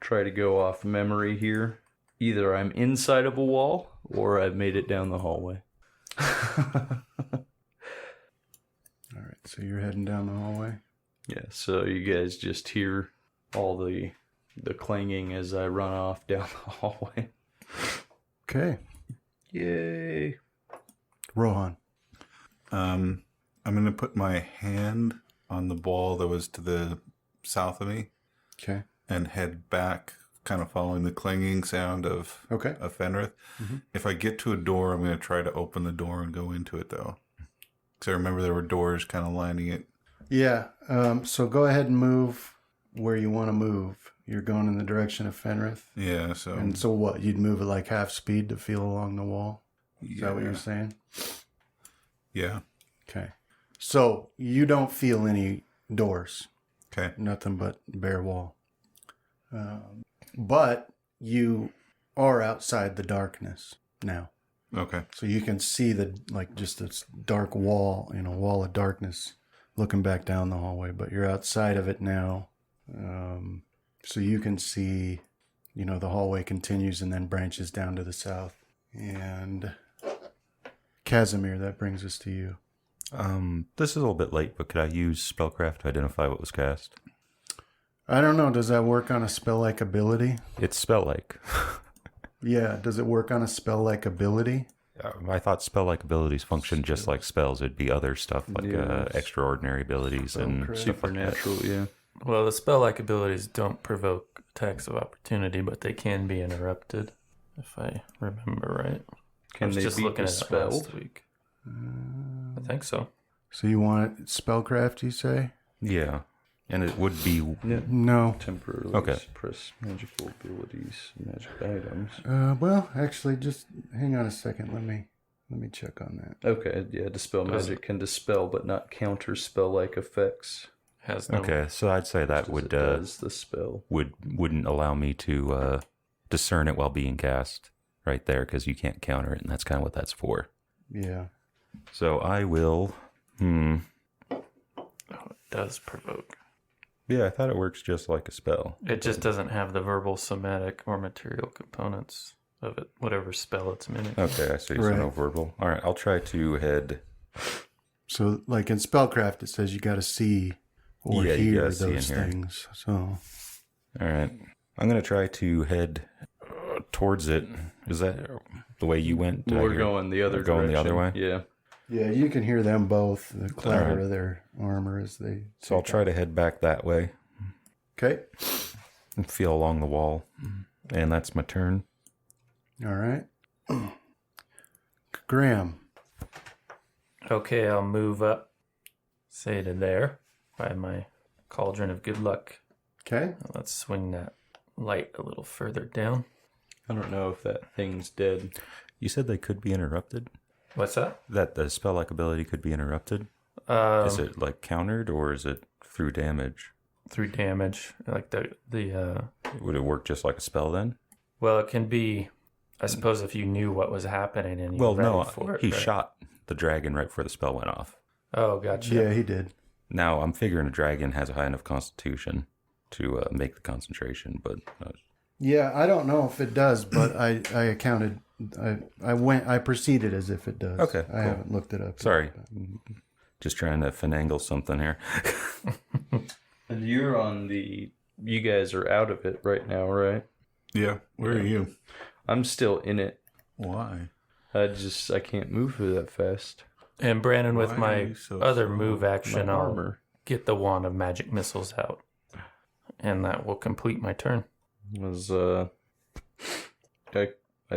Try to go off memory here. Either I'm inside of a wall or I've made it down the hallway. All right, so you're heading down the hallway. Yeah, so you guys just hear all the the clanging as I run off down the hallway. Okay. Yay! Rohan. I'm going to put my hand on the wall that was to the south of me Okay. and head back, kind of following the clanging sound of Fenrith. Mm-hmm. If I get to a door, I'm going to try to open the door and go into it, though. Because I remember there were doors kind of lining it. Yeah. So go ahead and move where you want to move. You're going in the direction of Fenrith. Yeah, so... And so what? You'd move at like half speed to feel along the wall? Is that what you're saying? Yeah. Okay. So you don't feel any doors. Okay. Nothing but bare wall. But you are outside the darkness now. Okay. So you can see just this dark wall, wall of darkness looking back down the hallway, but you're outside of it now. So you can see, the hallway continues and then branches down to the south. And Casimir, that brings us to you. This is a little bit late, but could I use spellcraft to identify what was cast? I don't know. Does that work on a spell-like ability? It's spell-like. Yeah. Does it work on a spell-like ability? I thought spell-like abilities function just like spells. It'd be other stuff like Yes. extraordinary abilities and stuff like that. Supernatural, yeah. Well, the spell-like abilities don't provoke attacks of opportunity, but they can be interrupted, if I remember right. I Can was they just be looking at it dispelled? last week. I think so. So you want it spellcraft, you say? Yeah. And it would be... Yeah. No. Temporarily Okay. suppress magical abilities, magic items. Well, actually, just hang on a second. Let me check on that. Okay, yeah, dispel magic can dispel but not counter spell-like effects. Has no. Okay, so I'd say that As would it does the spell. wouldn't allow me to discern it while being cast right there, because you can't counter it, and that's kind of what that's for. Yeah. So I will... Oh, it does provoke. Yeah, I thought it works just like a spell. It just doesn't have the verbal, somatic, or material components of it, whatever spell it's mimicking. Okay, I see. So Right. no verbal. All right, I'll try to head... So, like in spellcraft, it says you got to see or Yeah, you hear gotta see those and hear. things. So, All right. I'm going to try to head towards it. Is that the way you went? Did I We're hear- going the other we're going the other way? Yeah. yeah, you can hear them both. The clatter Alright. of their armor as they. So I'll try to head back that way Okay. and feel along the wall. And that's my turn. All right. Graham. Okay, I'll move up, say to there, by my cauldron of good luck. Okay. Let's swing that light a little further down. I don't know if that thing's dead. You said they could be interrupted? What's that? That the spell-like ability could be interrupted? Is it like countered or is it through damage? Through damage, like the Would it work just like a spell then? well, it can be. I suppose if you knew what was happening and you Well, were ready no, for it, he right? shot the dragon right before the spell went off. Oh, gotcha. Yeah, he did. Now, I'm figuring a dragon has a high enough constitution to make the concentration, but Yeah, I don't know if it does, but I accounted. I proceeded as if it does. Okay, I cool. haven't looked it up. yet, sorry. but- Just trying to finagle something here. And you're on the... You guys are out of it right now, right? Yeah. Where are you? I'm still in it. Why? I can't move that fast. And Brandon, with Why my are you so other slow? move action, My I'll armor. get the wand of magic missiles out, and that will complete my turn. Was I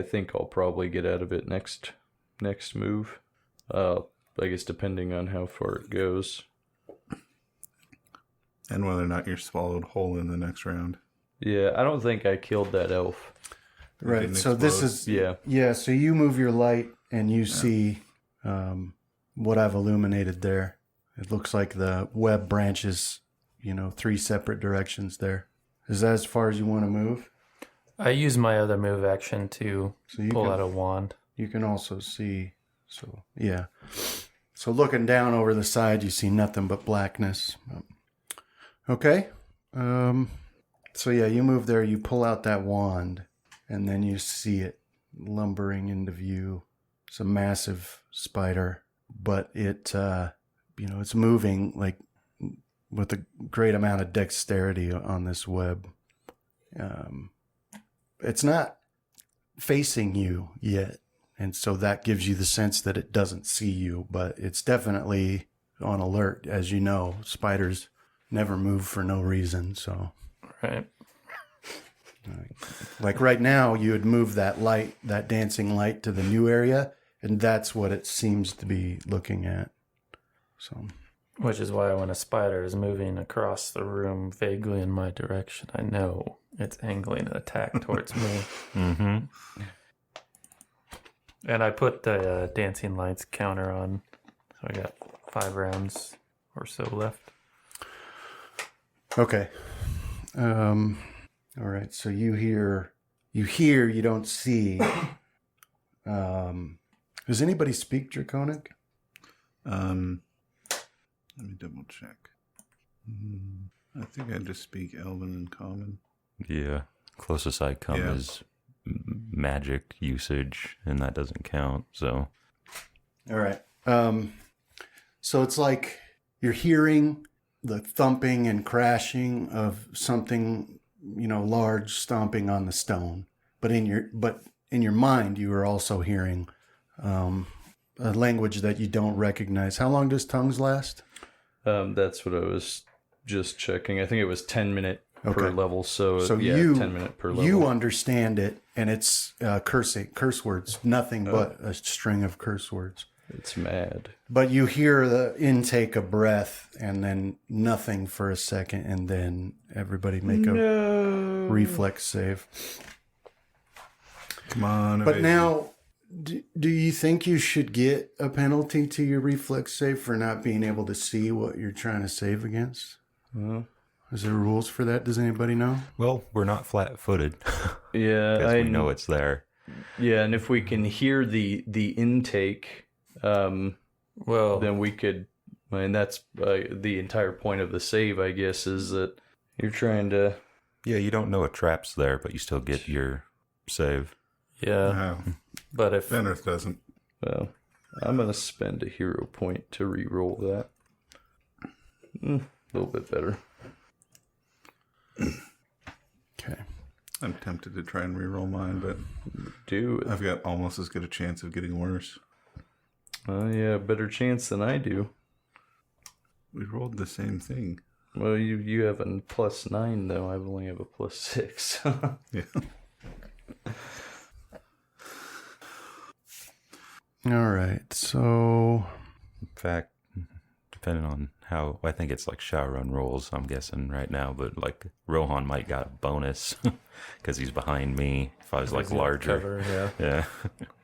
think I'll probably get out of it next move. I guess depending on how far it goes. And whether or not you're swallowed whole in the next round. Yeah, I don't think I killed that elf. Right. didn't So this explode. is Yeah. yeah. So you move your light and you see what I've illuminated there. It looks like the web branches, 3 separate directions there. Is that as far as you want to move? I use my other move action to So you pull can, out a wand. you can also see. So yeah. So looking down over the side, you see nothing but blackness. Okay. So yeah, you move there. You pull out that wand, and then you see it lumbering into view. It's a massive spider, but it, it's moving like with a great amount of dexterity on this web. it's not facing you yet. And so that gives you the sense that it doesn't see you, but it's definitely on alert. As you know, spiders never move for no reason. So, Right. like right now, you would move that light, that dancing light, to the new area, and that's what it seems to be looking at. So, Which is why when a spider is moving across the room vaguely in my direction, I know it's angling an attack towards me. Mm-hmm. And I put the dancing lights counter on, so I got 5 rounds or so left. okay. All right. So you hear, you don't see. Does anybody speak Draconic? Let me double check. I think I just speak Elven and Common. Yeah. Closest I come Yeah. is magic usage, and that doesn't count. So All right. So it's like you're hearing the thumping and crashing of something, large stomping on the stone. But in your mind, you are also hearing a language that you don't recognize. How long does tongues last? That's what I was just checking. I think it was 10-minute per Okay. level. So you 10-minute per level. You understand it, and it's curse words, nothing but a string of curse words. It's mad. But you hear the intake of breath, and then nothing for a second, and then everybody make a reflex save. Come on. But evasion. now, do you think you should get a penalty to your reflex save for not being able to see what you're trying to save against? Is there rules for that? Does anybody know? well, we're not flat-footed. Yeah, Because we know it's there. Yeah, and if we can hear the intake, Well, then we could. And that's the entire point of the save, I guess, is that you're trying to. Yeah, you don't know a trap's there, but you still get your save. yeah, Oh, but if Fenrith doesn't. Well, I'm gonna spend a hero point to re-roll that. A little bit better. Okay. I'm tempted to try and reroll mine, but Do it. I've got almost as good a chance of getting worse. Yeah, better chance than I do. We rolled the same thing. Well, you have a +9 though. I only have a +6. Yeah. All right. So, In fact, depending on how, I think it's like Shadowrun rolls, I'm guessing right now, but like Rohan might got a bonus because he's behind me. If I was like larger. cover, yeah. Yeah.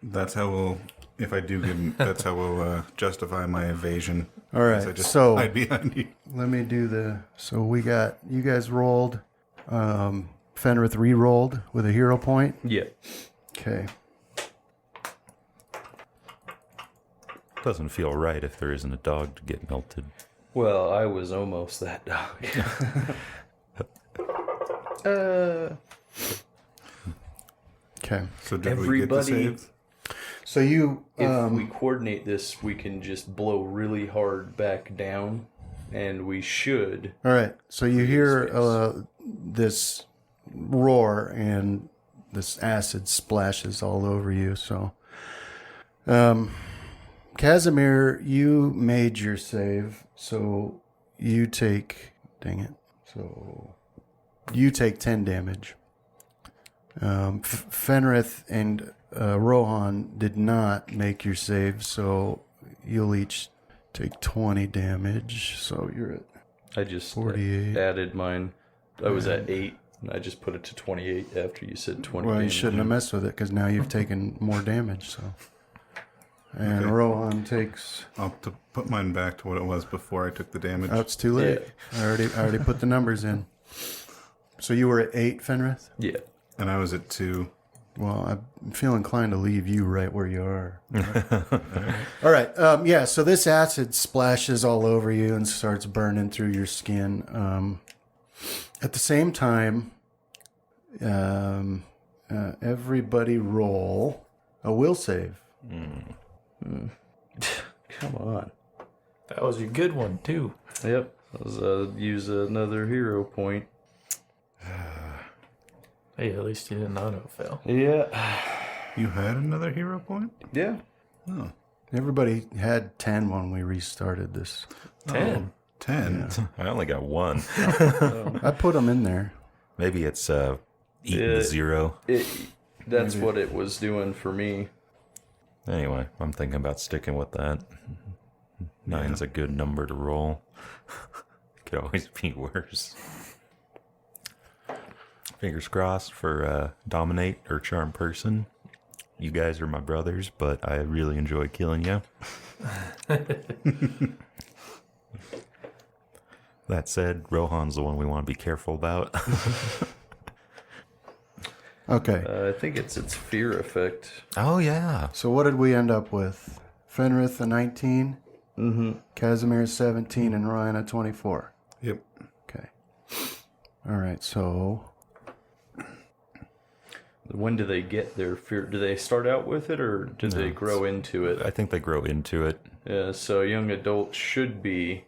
That's how we'll, if I do give him, that's how we'll justify my evasion. all Because I right. just So hide behind you. let me do so we got, you guys rolled, Fenrith re-rolled with a hero point. Yeah. Okay. Doesn't feel right if there isn't a dog to get melted. Well, I was almost that dog. Okay. So did we get the Everybody- save? So you, If we coordinate this, we can just blow really hard back down, and we should. all right. So you hear this roar, and this acid splashes all over you. So, Casimir, you made your save, so you take. Dang it! So you take 10 damage. Fenrith and Rohan did not make your save, so you'll each take 20 damage. So you're at I just 48. added mine. I was at 8, and I just put it to 28 after you said 20. well, you damage. shouldn't have messed with it because now you've taken more damage. So, and Okay. Rohan takes. I'll put mine back to what it was before I took the damage. Oh, it's too late. I already put the numbers in. So you were at 8, Fenrith. Yeah. And I was at 2. Well, I feel inclined to leave you right where you are. All right. Yeah, so this acid splashes all over you and starts burning through your skin. At the same time, everybody roll a will save. Come on. That was a good one, too. Yep. Let's use another hero point. Hey, at least you didn't auto-fail. Yeah. You had another hero point? Yeah. Oh. Everybody had 10 when we restarted this. 10. 10. I only got 1. I put them in there. Maybe it's eating the 0. That's what it was doing for me. Anyway, I'm thinking about sticking with that. 9's a good number to roll. Could always be worse. Fingers crossed for Dominate or Charm Person. You guys are my brothers, but I really enjoy killing you. That said, Rohan's the one we want to be careful about. Okay. I think it's its fear effect. Oh, yeah. So what did we end up with? Fenrith a 19, Casimir 17, and Ryan a 24. Yep. Okay. All right. So When do they get their fear? Do they start out with it, or do they grow into it? I think they grow into it. Yeah, so young adults should be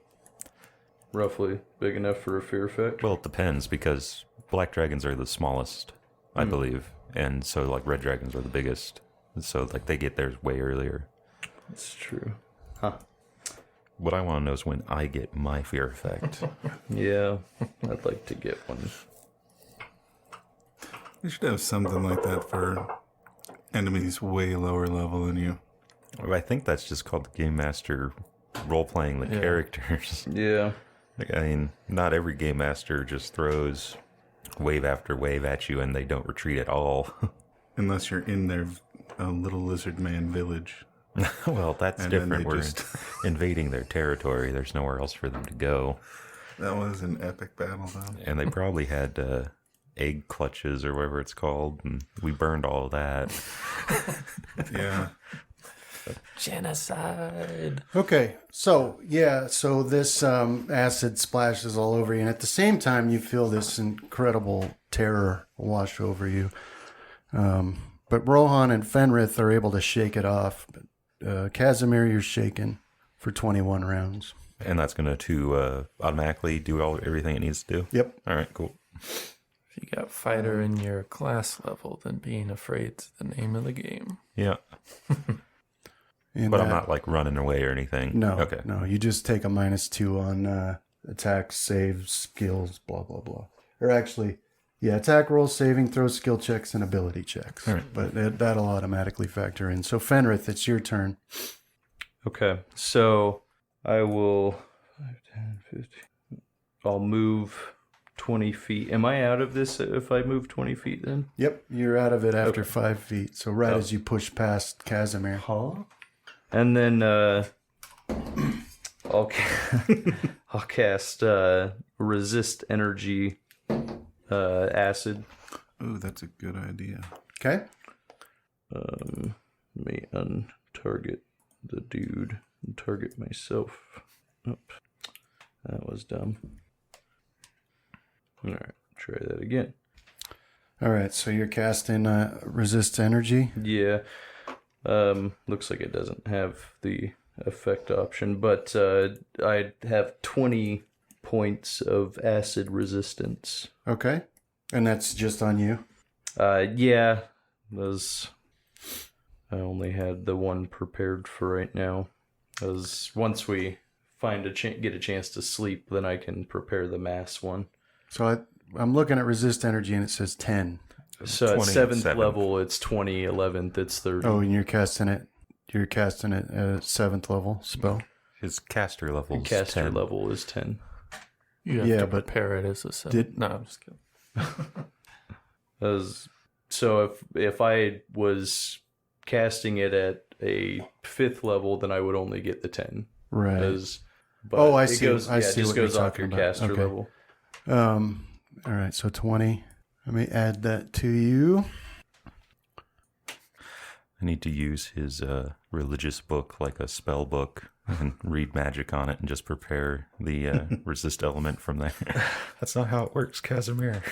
roughly big enough for a fear effect. Well, it depends because black dragons are the smallest, I believe. And so, like, red dragons are the biggest. So, like, they get theirs way earlier. That's true. Huh. What I want to know is when I get my fear effect. Yeah, I'd like to get one. You should have something like that for enemies way lower level than you. I think that's just called the Game Master role-playing the characters. Yeah. Like, I mean, not every Game Master just throws wave after wave at you and they don't retreat at all. Unless you're in their little lizard man village. Well, that's And then different. they We're just- invading their territory. There's nowhere else for them to go. That was an epic battle, though. And they probably had egg clutches or whatever it's called, and we burned all of that. Yeah. Genocide. okay. So so this acid splashes all over you, and at the same time, you feel this incredible terror wash over you. But Rohan and Fenrith are able to shake it off. But Casimir, you're shaken for 21 rounds. And that's going to automatically do everything it needs to do? Yep. All right, cool. If you got fighter in your class level, then being afraid's the name of the game. Yeah. And But I'm not, like, running away or anything. No. Okay. No, you just take a -2 on attacks, saves, skills, blah, blah, blah. Or actually, yeah, attack rolls, saving throws, skill checks, and ability checks. All right. But that'll automatically factor in. So, Fenrith, it's your turn. Okay, so I will 5, 10, 15. I'll move 20 feet. Am I out of this if I move 20 feet then? Yep, you're out of it after 5 feet. So, right as you push past Casimir. Huh? And then I'll cast resist energy acid. Ooh, that's a good idea. Okay. Let me untarget the dude and target myself. Oop. That was dumb. All right, try that again. All right, so you're casting resist energy. Yeah. Looks like it doesn't have the effect option, but I have 20 points of acid resistance. Okay. And that's just on you. Yeah, those. I only had the one prepared for right now. Because once we get a chance to sleep, then I can prepare the mass one. So I'm looking at resist energy and it says 10. So at 27th 7th level, it's 20. 11th, it's 30. Oh, and you're casting it at 7th level spell. His caster level is Caster 10. level is 10. You have Yeah, to but prepare it as a set. No, I'm just kidding. So if I was casting it at a 5th level, then I would only get the 10. Right. But Oh, I it see. Goes, I see it just what you're goes off talking your about. caster Okay. level. All right, so 20. Let me add that to you. I need to use his religious book like a spell book and read magic on it and just prepare the resist element from there. That's not how it works, Casimir.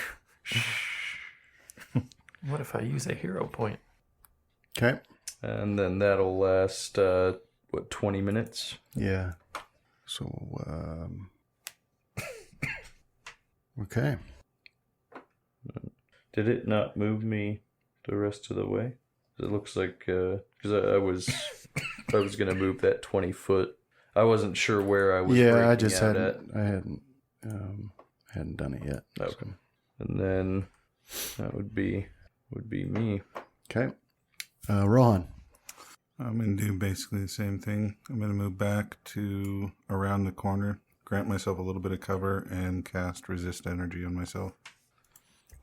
What if I use a hero point? Okay. And then that'll last, 20 minutes? Yeah. So, okay. Did it not move me the rest of the way? It looks like because I was gonna move that 20 foot. I wasn't sure where I was. Yeah, I breaking just out hadn't done it yet. at. Okay, and then that would be me. Okay. Ron. I'm going to do basically the same thing. I'm going to move back to around the corner, grant myself a little bit of cover, and cast resist energy on myself.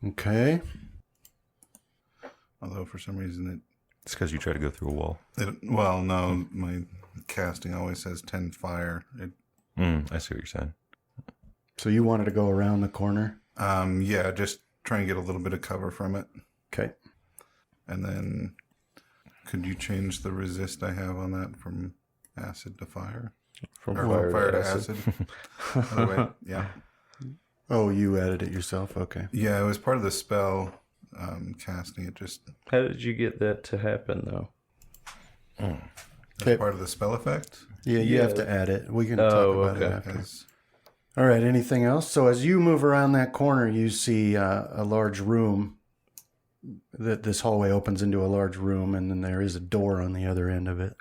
Okay. Although for some reason It's because you try to go through a wall. well, no, my casting always says 10 fire. I see what you're saying. So you wanted to go around the corner? Yeah, just try and get a little bit of cover from it. Okay. And then could you change the resist I have on that from acid to fire? From Or fire to acid. Other way, yeah. Oh, you added it yourself? Okay. Yeah, it was part of the spell casting. It just How did you get that to happen, though? Okay. part of the spell effect. Yeah, you Yeah. have to add it. We can talk about it okay. after. As All right, anything else? So as you move around that corner, you see a large room. That this hallway opens into a large room, and then there is a door on the other end of it.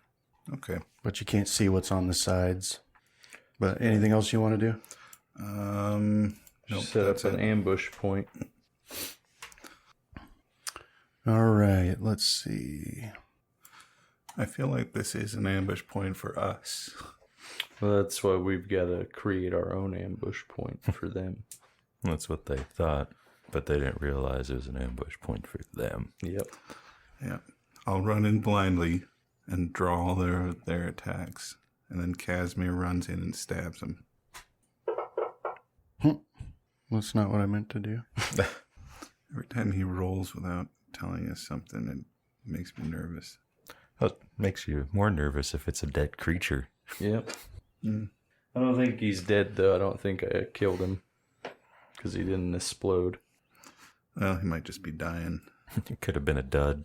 okay. But you can't see what's on the sides. But anything else you want to do? Nope, Set up that's an it. ambush point. All right, let's see. I feel like this is an ambush point for us. Well, that's why we've got to create our own ambush point for them. That's what they thought, but they didn't realize it was an ambush point for them. Yep. Yeah. I'll run in blindly and draw all their attacks. And then Casimir runs in and stabs him. That's not what I meant to do. Every time he rolls without telling us something, it makes me nervous. Well, it makes you more nervous if it's a dead creature. Yep. Mm. I don't think he's dead, though. I don't think I killed him because he didn't explode. Well, he might just be dying. It could have been a dud.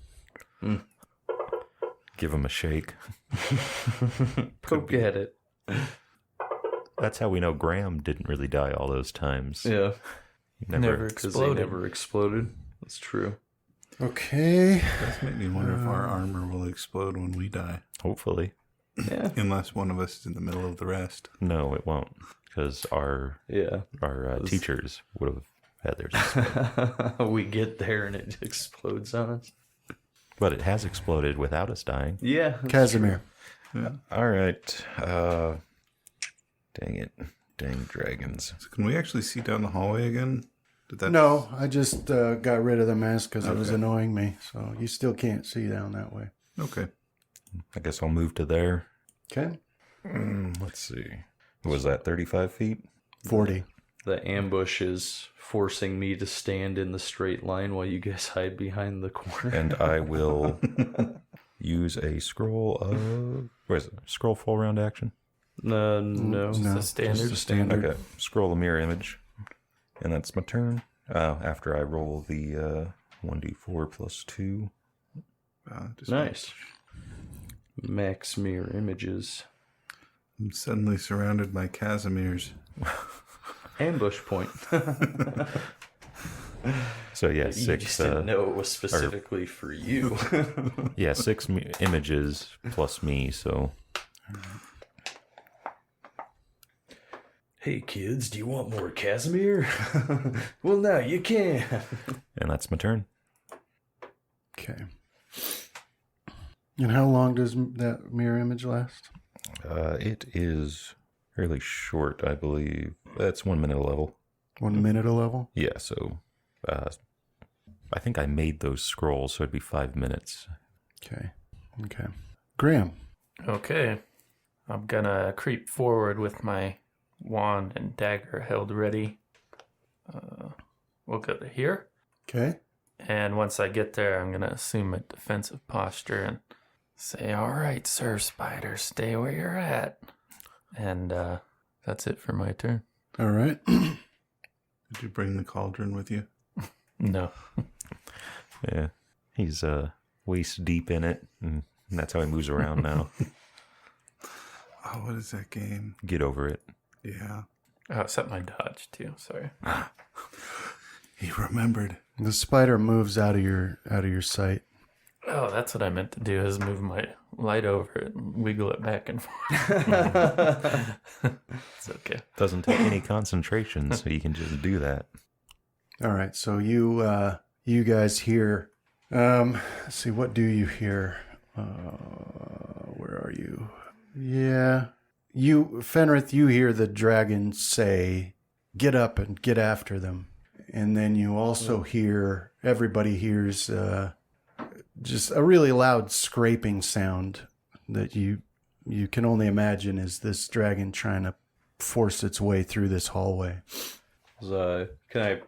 Give him a shake. Poke at it. That's how we know Graham didn't really die all those times. Yeah. He never Because he exploded. never exploded. That's true. Okay. Does make me wonder if our armor will explode when we die. Hopefully. Yeah. Unless one of us is in the middle of the rest. No, it won't. Because our Yeah. teachers would have had theirs. We get there and it explodes on us. But it has exploded without us dying. Yeah. Casimir. All right. Dang it. Dang dragons. So can we actually see down the hallway again? Did that? No, I just got rid of the mask because it was Okay. annoying me. So you still can't see down that way. Okay. I guess I'll move to there. Okay. Let's see. What was that, 35 feet? 40. The ambush is forcing me to stand in the straight line while you guys hide behind the corner. And I will use a scroll of... What is it? Scroll full round action? No. It's a standard. just a standard. Okay. Scroll a mirror image. And that's my turn. After I roll the 1d4 plus 2. Just Nice. Max mirror images. I'm suddenly surrounded by Casimirs. Ambush point. So yeah, You 6. just didn't know it was specifically for you. Yeah, 6 images plus me, so... Hey kids, do you want more Casimir? Well, now you can. And that's my turn. Okay. And how long does that mirror image last? It is fairly short, I believe. That's 1 minute a level. 1 minute a level? Yeah, so I think I made those scrolls, so it'd be 5 minutes. Okay. Okay. Graham. Okay. I'm gonna creep forward with my wand and dagger held ready. We'll go to here. Okay. And once I get there, I'm gonna assume a defensive posture and say, "All right, Sir Spider, stay where you're at." And that's it for my turn. All right. Did you bring the cauldron with you? No. Yeah, he's waist deep in it, and that's how he moves around now. Oh, what is that game? Get over it. Yeah. Oh, except my dodge too. Sorry. He remembered. The spider moves out of your sight. Oh, that's what I meant to do, is move my light over it and wiggle it back and forth. It's okay. Doesn't take any concentration, so you can just do that. All right, so you guys hear. Let's see, what do you hear? Where are you? Yeah, Fenrith. You hear the dragon say, "Get up and get after them," and then you also hear. Everybody hears just a really loud scraping sound that you can only imagine is this dragon trying to force its way through this hallway. Can I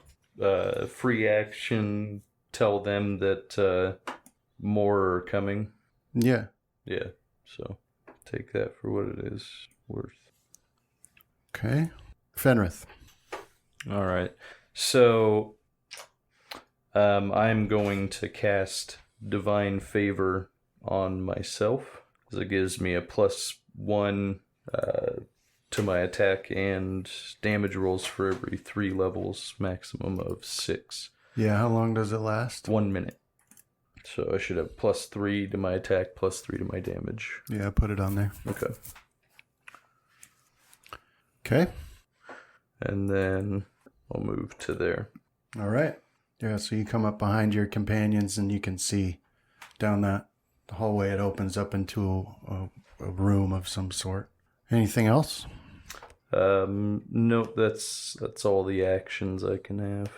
free action tell them that more are coming? Yeah. Yeah, so take that for what it is worth. Okay. Fenrith. All right. So I'm going to cast Divine Favor on myself. So it gives me a +1 to my attack and damage rolls for every 3 levels, maximum of 6. Yeah, how long does it last? 1 minute. So I should have +3 to my attack, +3 to my damage. Yeah, put it on there. Okay. Okay. And then I'll move to there. All right. Yeah, so you come up behind your companions and you can see down that hallway it opens up into a room of some sort. Anything else? Nope, that's all the actions I can have.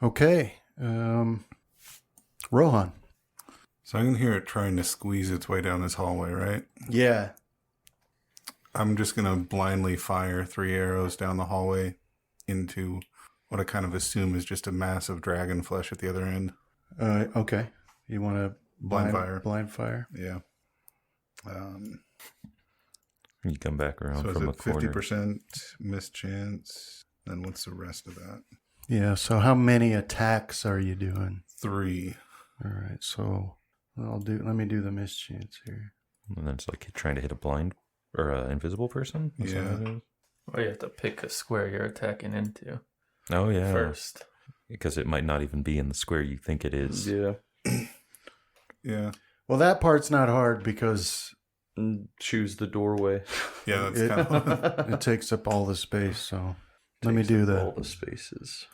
Okay. Rohan. So I can hear it trying to squeeze its way down this hallway, right? Yeah. I'm just going to blindly fire 3 arrows down the hallway into what I kind of assume is just a mass of dragon flesh at the other end. Okay. You want to Blind fire. Blind fire. Yeah. You come back around So is from a it corner. 50% mischance? Then what's the rest of that? Yeah, so how many attacks are you doing? 3. All right, so let me do the mischance here. And then it's like trying to hit a blind or an invisible person. Is that Yeah. what it is? Or you have to pick a square you're attacking into Oh yeah. first. Because it might not even be in the square you think it is. Yeah. Yeah. Well, that part's not hard because And choose the doorway. Yeah, that's It- kind of... it takes up all the space, so let me Takes do up all that. the spaces.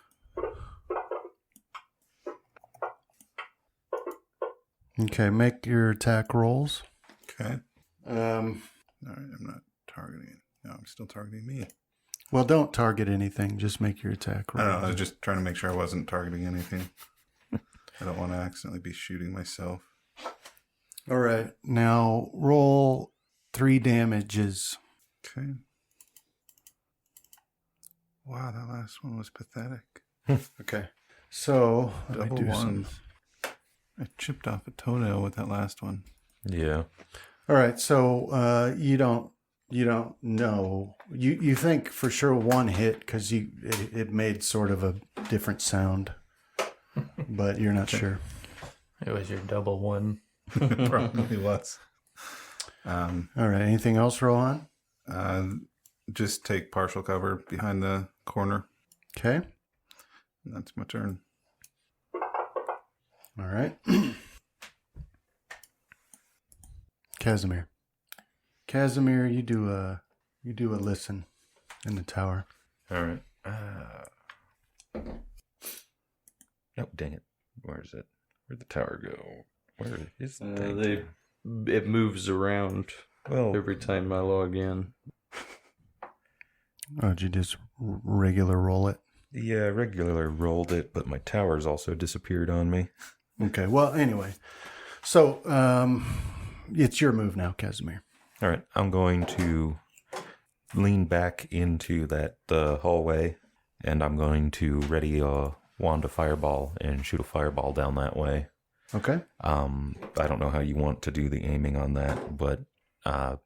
Okay, make your attack rolls. Okay. Um, All right, I'm not targeting. No, I'm still targeting me. well, don't target anything. Just make your attack I don't know. I rolls. was just trying to make sure I wasn't targeting anything. I don't want to accidentally be shooting myself. All right, now roll 3 damages. Okay. Wow, that last one was pathetic. Okay. So let me Double do ones. I chipped off a toenail with that last one. Yeah. All right, so you don't know. You think for sure one hit because it made sort of a different sound, but you're not sure. It was your double one. Probably was. All right, anything else, Rohan? Just take partial cover behind the corner. Okay. And that's my turn. All right. Casimir. Casimir, you do a listen in the tower. All right. Oh, dang it. Where is it? Where'd the tower go? Where is the thing? It moves around Well, every time I log in. Oh, did you just regular roll it? yeah, regular rolled it, but my tower's also disappeared on me. Okay. Well, anyway, so it's your move now, Casimir. All right, I'm going to lean back into that hallway, and I'm going to ready a wand of fireball and shoot a fireball down that way. Okay. I don't know how you want to do the aiming on that, but I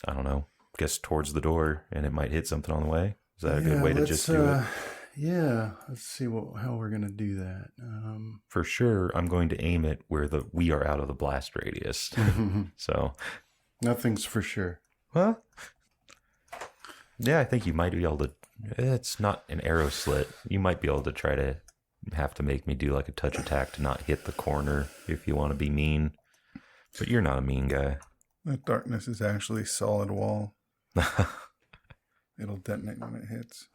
don't know. Guess towards the door, and it might hit something on the way. Is that a good way to just do it? Yeah. Let's see how we're gonna do that. For sure, I'm going to aim it where we are out of the blast radius. So, Nothing's for sure. well, yeah, I think you might be able to. It's not an arrow slit. You might be able to try to have to make me do like a touch attack to not hit the corner if you want to be mean. But you're not a mean guy. That darkness is actually solid wall. It'll detonate when it hits.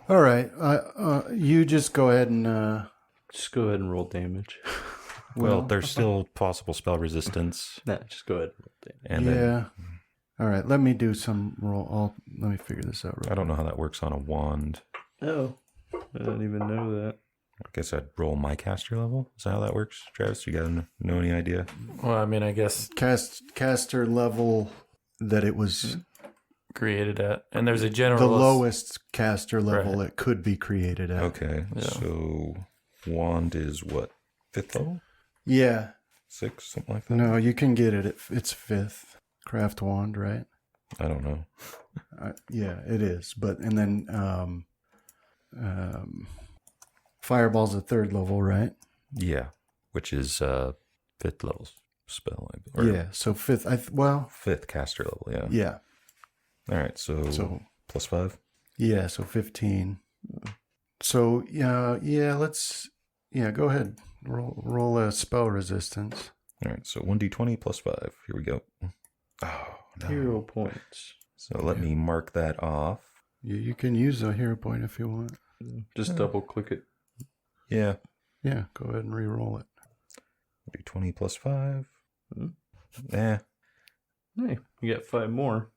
All right. You just go ahead and... Just go ahead and roll damage. Well, there's still possible spell resistance. Nah, just go ahead and roll damage. And yeah. then All right. Let me do some roll. Let me figure this out. I don't know how that works on a wand. Oh, I didn't even know that. I guess I'd roll my caster level. Is that how that works? Travis, you got know any idea? Well, I mean, I guess Caster level that it was... created at, and there's a general The lowest caster level Right. it could be created at. Okay, Yeah. so wand is what? 5th level? Yeah. 6, something like that? No, you can get it. It's 5th. Craft wand, right? I don't know. Yeah, it is. But and then fireball's a 3rd level, right? Yeah, which is 5th level spell. Yeah. So 5th. 5th caster level, yeah. Yeah. All right, so plus 5? Yeah, so 15. So go ahead. Roll a spell resistance. All right, so 1d20 plus 5. Here we go. Oh, no. Hero points. So let me mark that off. You can use a hero point if you want. Just double click it. Yeah. Yeah, go ahead and re-roll it. D20 plus 5. Hmm. Eh. Hey, you got 5 more.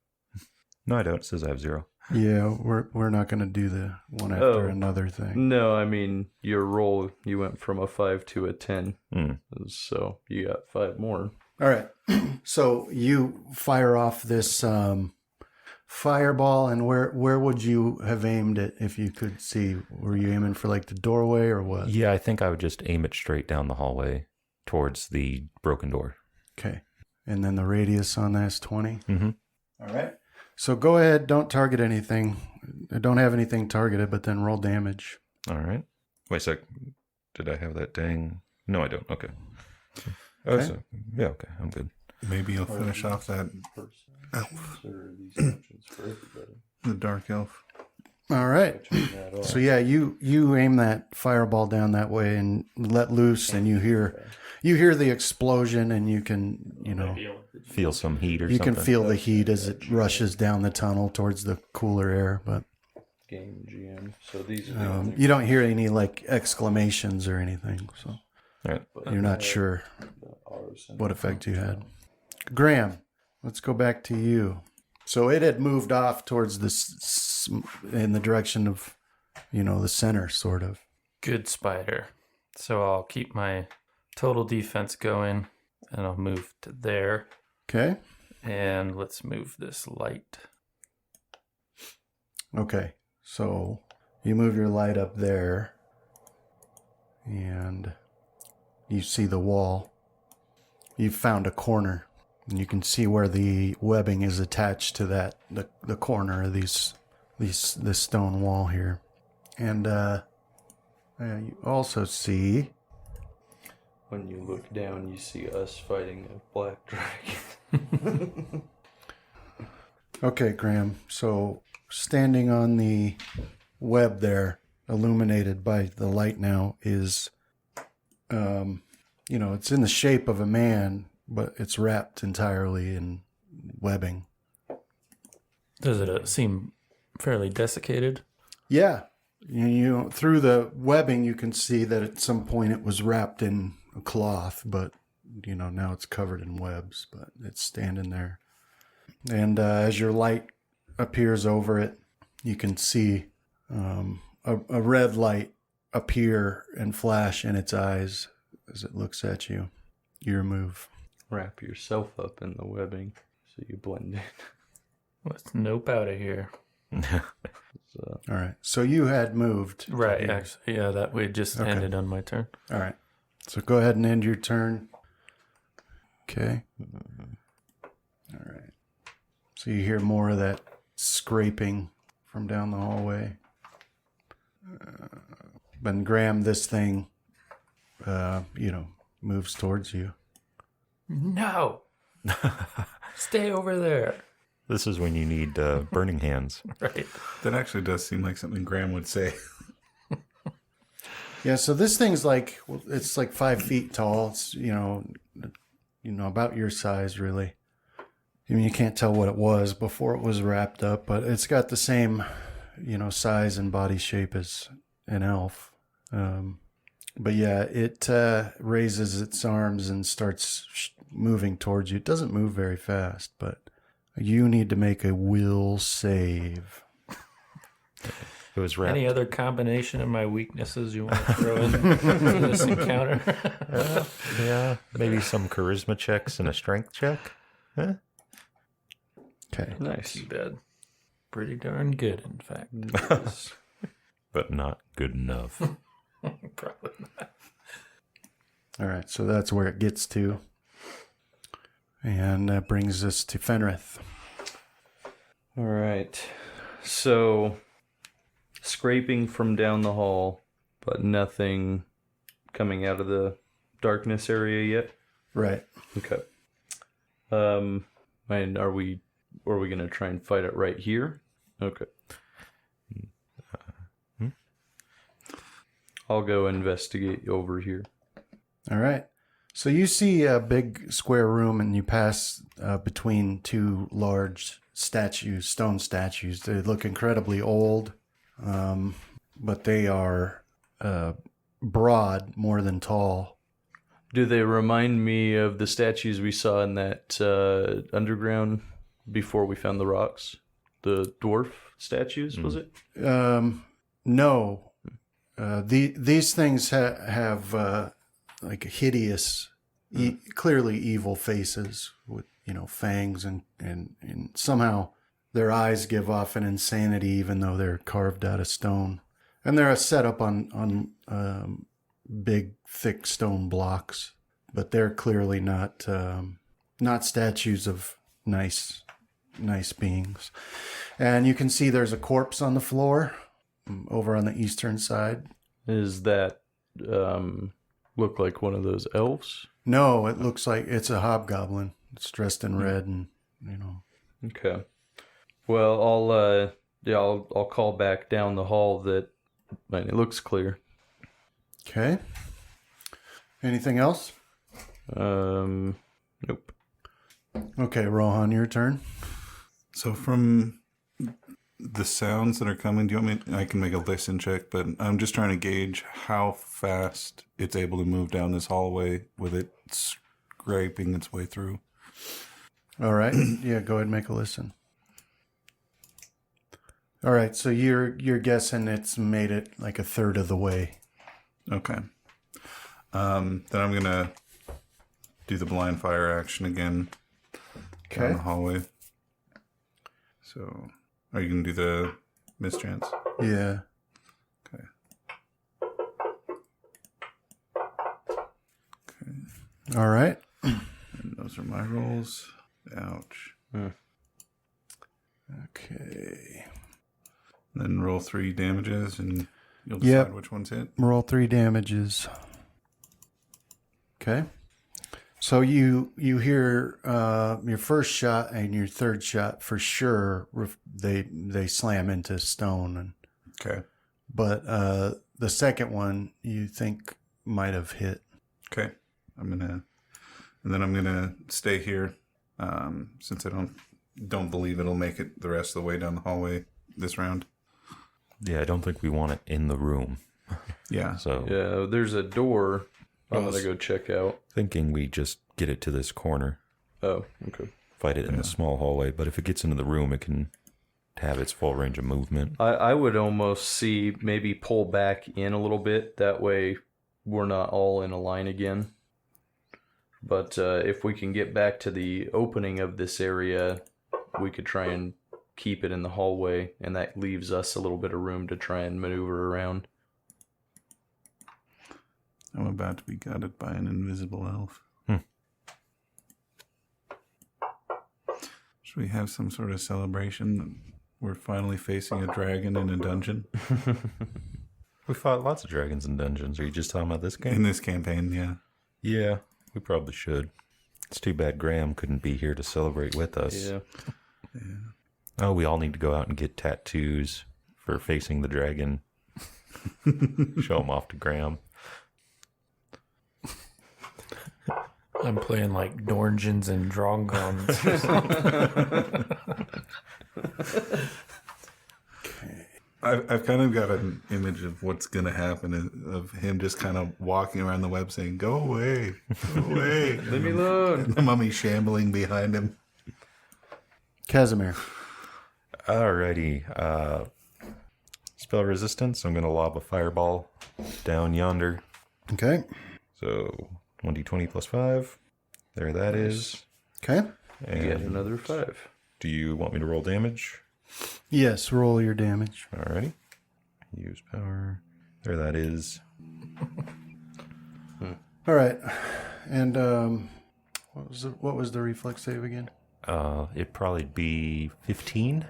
No, I don't. It says I have 0. Yeah, we're not going to do the one after Oh. another thing. No, I mean, your roll, you went from a 5 to a 10. Hmm. So you got 5 more. All right. So you fire off this fireball, and where would you have aimed it if you could see? Were you aiming for like the doorway or what? Yeah, I think I would just aim it straight down the hallway towards the broken door. Okay. And then the radius on that is 20. Mm-hmm. All right. So go ahead. Don't target anything. Don't have anything targeted, but then roll damage. All right. Wait a sec. Did I have that dang? No, I don't. Okay. Oh, Okay. so, yeah, okay. I'm good. Maybe you'll finish off that elf. The dark elf. All right. So yeah, you aim that fireball down that way and let loose, and you hear the explosion, and you can Feel some heat or you something. can feel the heat as it rushes down the tunnel towards the cooler air, but Game GM. So these are the only you don't hear any like exclamations or anything, so All right. you're not sure R's and what effect you had. Graham, let's go back to you. So it had moved off towards this in the direction of, the center, sort of. good spider. So I'll keep my total defense going, and I'll move to there. Okay. And let's move this light. Okay. So you move your light up there, and you see the wall. You've found a corner, and you can see where the webbing is attached to the corner of this stone wall here. And you also see... when you look down, you see us fighting a black dragon. Okay, Graham. So standing on the web there, illuminated by the light now, is, it's in the shape of a man, but it's wrapped entirely in webbing. Does it seem fairly desiccated? Yeah. Through the webbing, you can see that at some point it was wrapped in a cloth, but, now it's covered in webs, but it's standing there. And as your light appears over it, you can see a red light appear and flash in its eyes as it looks at you. Your move. Wrap yourself up in the webbing so you blend in. Let's nope out of here. So, All right. So you had moved. to Right, here. actually. Yeah, that way just Okay. ended on my turn. All right. So go ahead and end your turn. Okay. All right. So you hear more of that scraping from down the hallway. But Graham, this thing, moves towards you. No! Stay over there. This is when you need burning hands. Right. That actually does seem like something Graham would say. Yeah, so this thing's like, well, it's like 5 feet tall. It's, about your size, really. I mean, you can't tell what it was before it was wrapped up, but it's got the same, size and body shape as an elf. But yeah, it raises its arms and starts moving towards you. It doesn't move very fast, but you need to make a will save. It was wrapped. Any other combination of my weaknesses you want to throw in this encounter? Yeah, maybe some charisma checks and a strength check. Huh? Okay. Nice. Too bad. Pretty darn good, in fact. But not good enough. Probably not. All right, so that's where it gets to. And that brings us to Fenrith. All right. So, scraping from down the hall, but nothing coming out of the darkness area yet. Right. Okay. And are we gonna try and fight it right here? Okay. I'll go investigate over here. All right. So you see a big square room, and you pass between 2 large statues, stone statues. They look incredibly old, but they are broad more than tall. Do they remind me of the statues we saw in that underground before we found the rocks? The dwarf statues, was it? No. These things have like hideous, clearly evil faces with, fangs, and somehow their eyes give off an insanity even though they're carved out of stone. And they're set up on big, thick stone blocks, but they're clearly not statues of nice beings. And you can see there's a corpse on the floor over on the eastern side. Is that look like one of those elves? No, it looks like it's a hobgoblin. It's dressed in red, and Okay. Well, I'll call back down the hall that it looks clear. Okay. Anything else? Nope. Okay, Rohan, your turn. So from the sounds that are coming, do you want me? I can make a listen check, but I'm just trying to gauge how fast it's able to move down this hallway with it scraping its way through. All right. Yeah, go ahead and make a listen. All right, so you're guessing it's made it like a third of the way. Okay. Then I'm gonna do the blind fire action again down Okay. the hallway. So, are you gonna do the mischance? Yeah. Okay. All right. And those are my rolls. Ouch. Okay. Then roll 3 damages, and you'll decide which one's hit. Roll 3 damages. Okay. So you hear your first shot and your third shot for sure. They slam into stone, Okay. but the second one you think might have hit. Okay. And then I'm gonna stay here, since I don't believe it'll make it the rest of the way down the hallway this round. Yeah, I don't think we want it in the room. Yeah. So Yeah, there's a door I'm gonna go check out. thinking we just get it to this corner, Oh, okay. fight it in the small hallway. But if it gets into the room, it can have its full range of movement. I would almost see maybe pull back in a little bit. That way we're not all in a line again. But if we can get back to the opening of this area, we could try and keep it in the hallway, and that leaves us a little bit of room to try and maneuver around. I'm about to be gutted by an invisible elf. Should we have some sort of celebration that we're finally facing a dragon in a dungeon? We fought lots of dragons in dungeons. Are you just talking about this game? In this campaign, yeah. Yeah, we probably should. It's too bad Graham couldn't be here to celebrate with us. Yeah. Oh, we all need to go out and get tattoos for facing the dragon. Show them off to Graham. I'm playing like Dorngens and Drongons or something. I've kind of got an image of what's going to happen of him just kind of walking around the web saying, "Go away, go away." Leave me alone. And the mummy shambling behind him. Casimir. Alrighty. Spell resistance. I'm going to lob a fireball down yonder. Okay. So 1d20 plus 5. There that is. Okay. And Get another 5. do you want me to roll damage? Yes, roll your damage. Alrighty. Use power. There that is. All right. And what was the reflex save again? It'd probably be 15.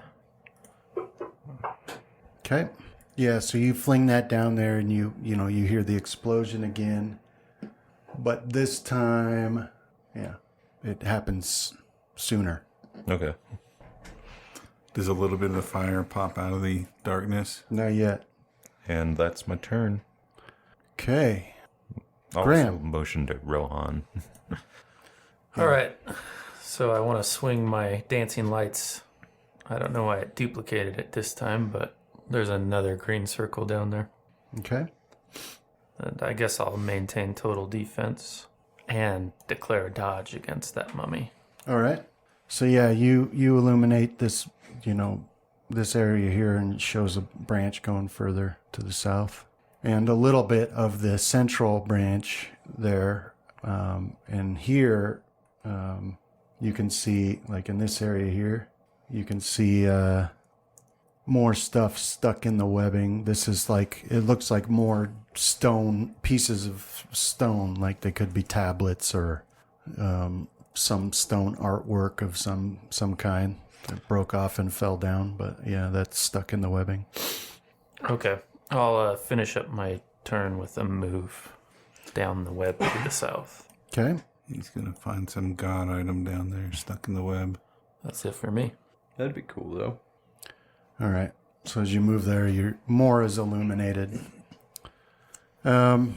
Okay. Yeah, so you fling that down there and you hear the explosion again. But this time, yeah, it happens sooner. Okay. Does a little bit of fire pop out of the darkness? Not yet. And that's my turn. Okay. Also Graham. motion to Rohan. All right. So I want to swing my dancing lights. I don't know why it duplicated it this time, but there's another green circle down there. Okay. And I guess I'll maintain total defense and declare a dodge against that mummy. All right. So yeah, you illuminate this, this area here, and it shows a branch going further to the south, and a little bit of the central branch there. And here, you can see, like in this area here, you can see more stuff stuck in the webbing. This is like, it looks like more stone, pieces of stone, like they could be tablets or some stone artwork of some kind that broke off and fell down. But yeah, that's stuck in the webbing. Okay. I'll finish up my turn with a move down the web to the south. Okay. He's going to find some god item down there stuck in the web. That's it for me. That'd be cool, though. All right. So as you move there, more is illuminated. It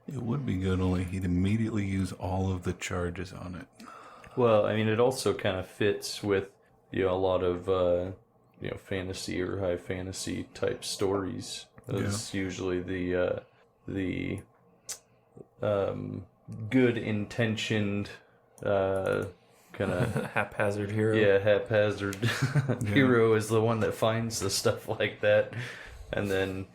would be good, only he'd immediately use all of the charges on it. Well, I mean, it also kind of fits with, a lot of, fantasy or high fantasy type stories. That's usually the good intentioned, kind of Haphazard hero. yeah, haphazard hero is the one that finds the stuff like that, and then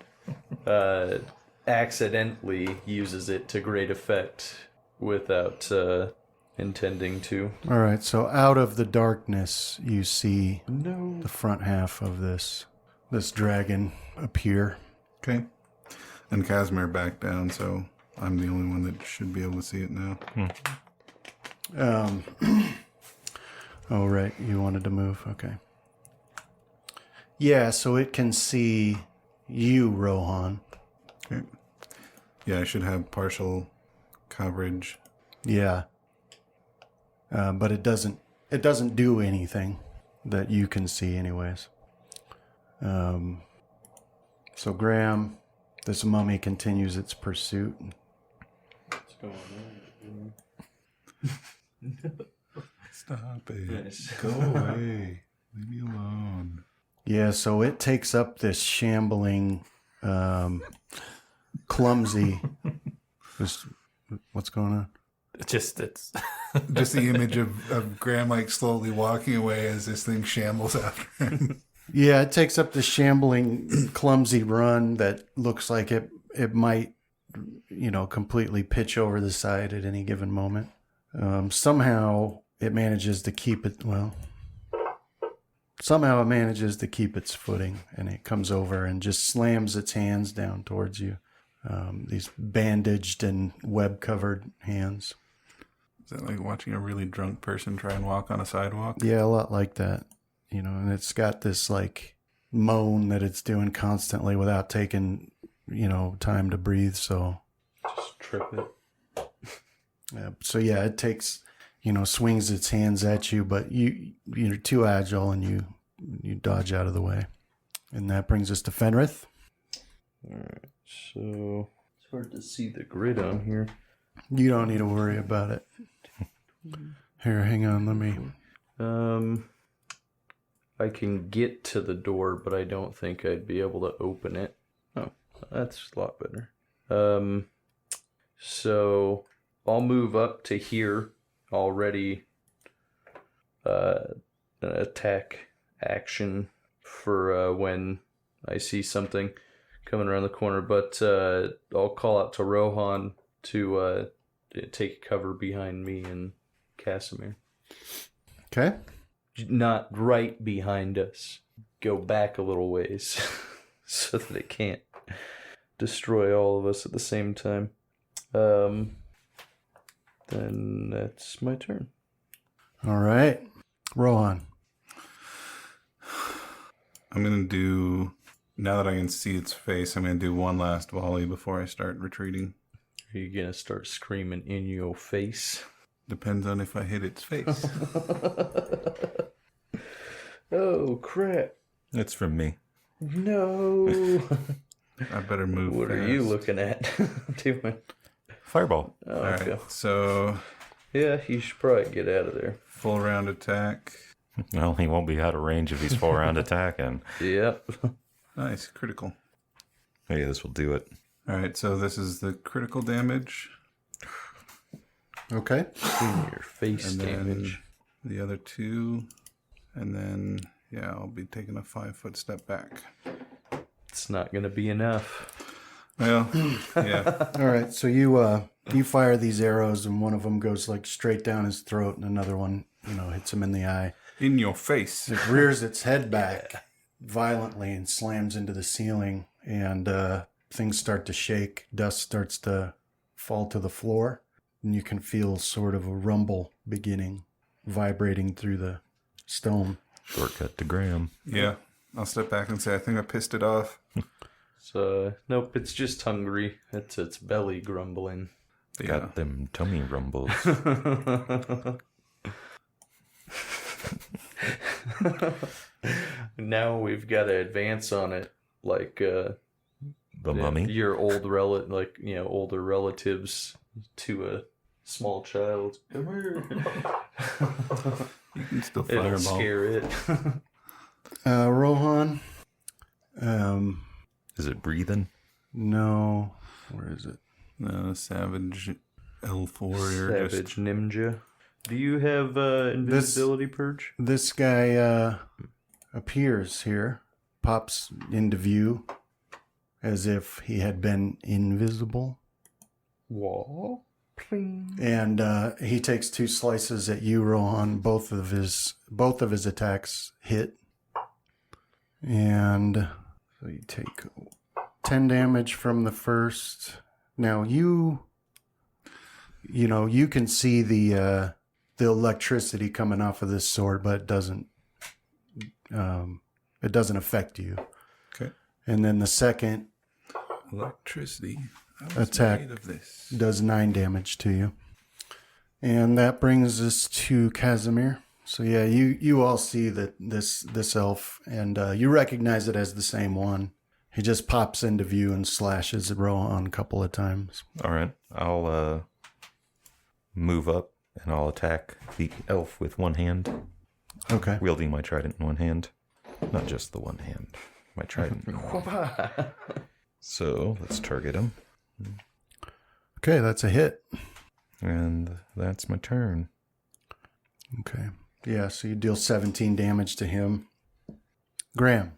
accidentally uses it to great effect without intending to. All right. So out of the darkness, you see No. the front half of this dragon appear. Okay. And Casimir backed down, so I'm the only one that should be able to see it now. Oh, right. You wanted to move. Okay. Yeah, so it can see you, Rohan. Okay. Yeah, I should have partial coverage. Yeah. But it doesn't do anything that you can see anyways. So Graham, this mummy continues its pursuit. What's going on? Stop it. Nice. Go away. Leave me alone. Yeah, so it takes up this shambling, clumsy. What's going on? It's Just the image of Graham like slowly walking away as this thing shambles after him. Yeah, it takes up the shambling, clumsy run that looks like it might, completely pitch over the side at any given moment. Somehow it manages to keep its footing, and it comes over and just slams its hands down towards you. These bandaged and web-covered hands. Is that like watching a really drunk person try and walk on a sidewalk? Yeah, a lot like that. And it's got this like moan that it's doing constantly without taking, time to breathe. So, Just trip it. yeah, it takes, swings its hands at you, but you're too agile and you dodge out of the way. And that brings us to Fenrith. Alright, so it's hard to see the grid on here. You don't need to worry about it. Here, hang on. Let me. I can get to the door, but I don't think I'd be able to open it. Oh, that's a lot better. So I'll move up to here already. An attack action for when I see something coming around the corner, but I'll call out to Rohan to take cover behind me and Casimir. Okay. Not right behind us. Go back a little ways so that it can't destroy all of us at the same time. Then that's my turn. All right. Rohan. I'm going to do, now that I can see its face, I'm going to do one last volley before I start retreating. Are you going to start screaming in your face? Depends on if I hit its face. Oh, crap. It's from me. No. I better move What fast. are you looking at? Doing? Fireball. Oh, All right, okay. so Yeah, you should probably get out of there. full round attack. Well, he won't be out of range if he's 4-round attacking. Yep. Nice, critical. Hey, this will do it. All right, so this is the critical damage. Okay. In your face And then damage. the other two. And then, yeah, I'll be taking a 5-foot step back. It's not going to be enough. Well, yeah. All right. So you fire these arrows, and one of them goes like straight down his throat, and another one, hits him in the eye. In your face. It rears its head back violently and slams into the ceiling, and things start to shake. Dust starts to fall to the floor, and you can feel sort of a rumble beginning, vibrating through the stone. Shortcut to Graham. Yeah. I'll step back and say, I think I pissed it off. So, nope, it's just hungry. It's its belly grumbling. Yeah. Got them tummy rumbles. Now we've got to advance on it like The mummy. your older relatives to a small child. Come here. You can still It'll fireball. scare it. Rohan. Is it breathing? No. Where is it? No, savage elf warrior. Savage ninja. Do you have invisibility purge? This guy appears here, pops into view as if he had been invisible. Wall. Pling. And he takes 2 slices at you, Rohan. Both of his attacks hit. And so you take 10 damage from the first. Now you can see the electricity coming off of this sword, but it doesn't affect you. Okay. And then the second Electricity. I was Attack. made of this. does 9 damage to you. And that brings us to Casimir. So yeah, you all see that this elf, and you recognize it as the same one. He just pops into view and slashes Rohan a couple of times. All right. I'll move up and I'll attack the elf with one hand, Okay. wielding my trident in one hand. Not just the one hand. My trident. So let's target him. Okay, that's a hit. And that's my turn. Okay. Yeah, so you deal 17 damage to him. Graham.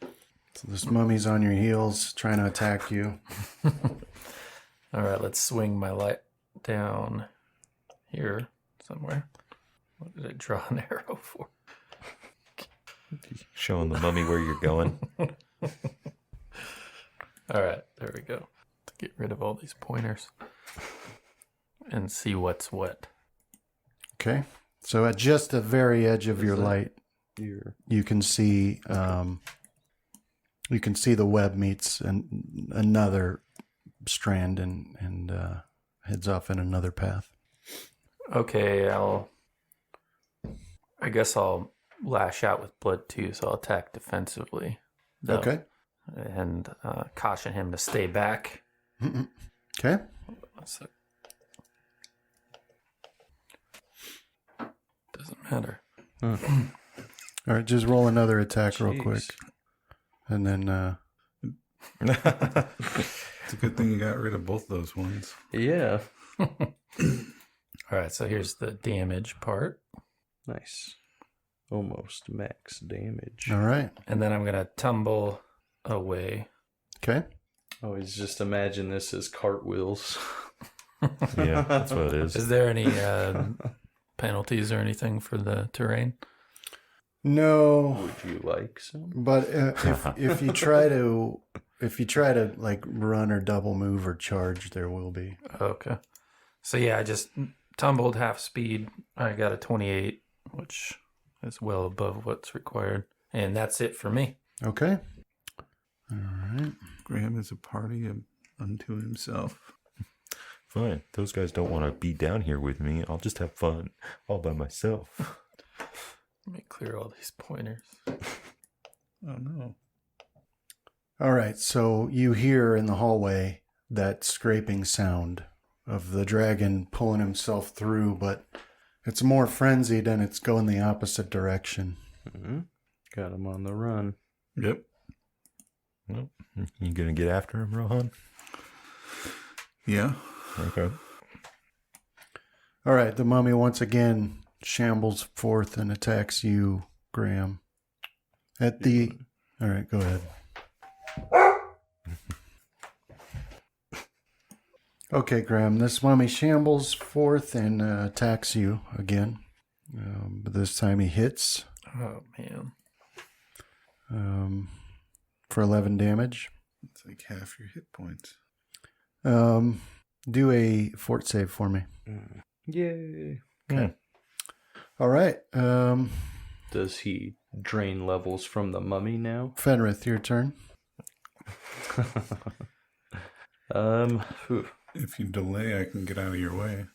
So this mummy's on your heels, trying to attack you. All right, let's swing my light down here somewhere. What did I draw an arrow for? Showing the mummy where you're going. All right, there we go. To get rid of all these pointers and see what's what. Okay. So at just the very edge of your light, Here. you can see the web meets another strand and heads off in another path. Okay, I guess I'll lash out with blood too, so I'll attack defensively. though. Okay. and caution him to stay back. Okay. So, doesn't matter. All right, just roll another attack real Jeez. quick. And then, It's a good thing you got rid of both those ones. Yeah. All right, so here's the damage part. Nice. Almost max damage. all right. And then I'm going to tumble away. Okay. Always just imagine this as cartwheels. Yeah, that's what it is. Is there any penalties or anything for the terrain? No, Would you like some? but if you try to like run or double move or charge, there will be. Okay. So yeah, I just tumbled half speed. I got a 28, which is well above what's required. And that's it for me. Okay. All right. Graham is a party unto himself. Fine. Those guys don't want to be down here with me. I'll just have fun all by myself. Let me clear all these pointers. Oh no. All right. So you hear in the hallway that scraping sound of the dragon pulling himself through, but it's more frenzied and it's going the opposite direction. Mm-hmm. Got him on the run. Yep. Well, you gonna get after him, Rohan? Yeah. Okay. All right. The mummy once again shambles forth and attacks you, Graham. All right, go ahead. Okay, Graham, this mummy shambles forth and attacks you again. But this time he hits Oh, man. for 11 damage. It's like half your hit points. Do a fort save for me. Yay. Okay. All right. Does he drain levels from the mummy now? Fenrith, your turn. Phew. If you delay, I can get out of your way.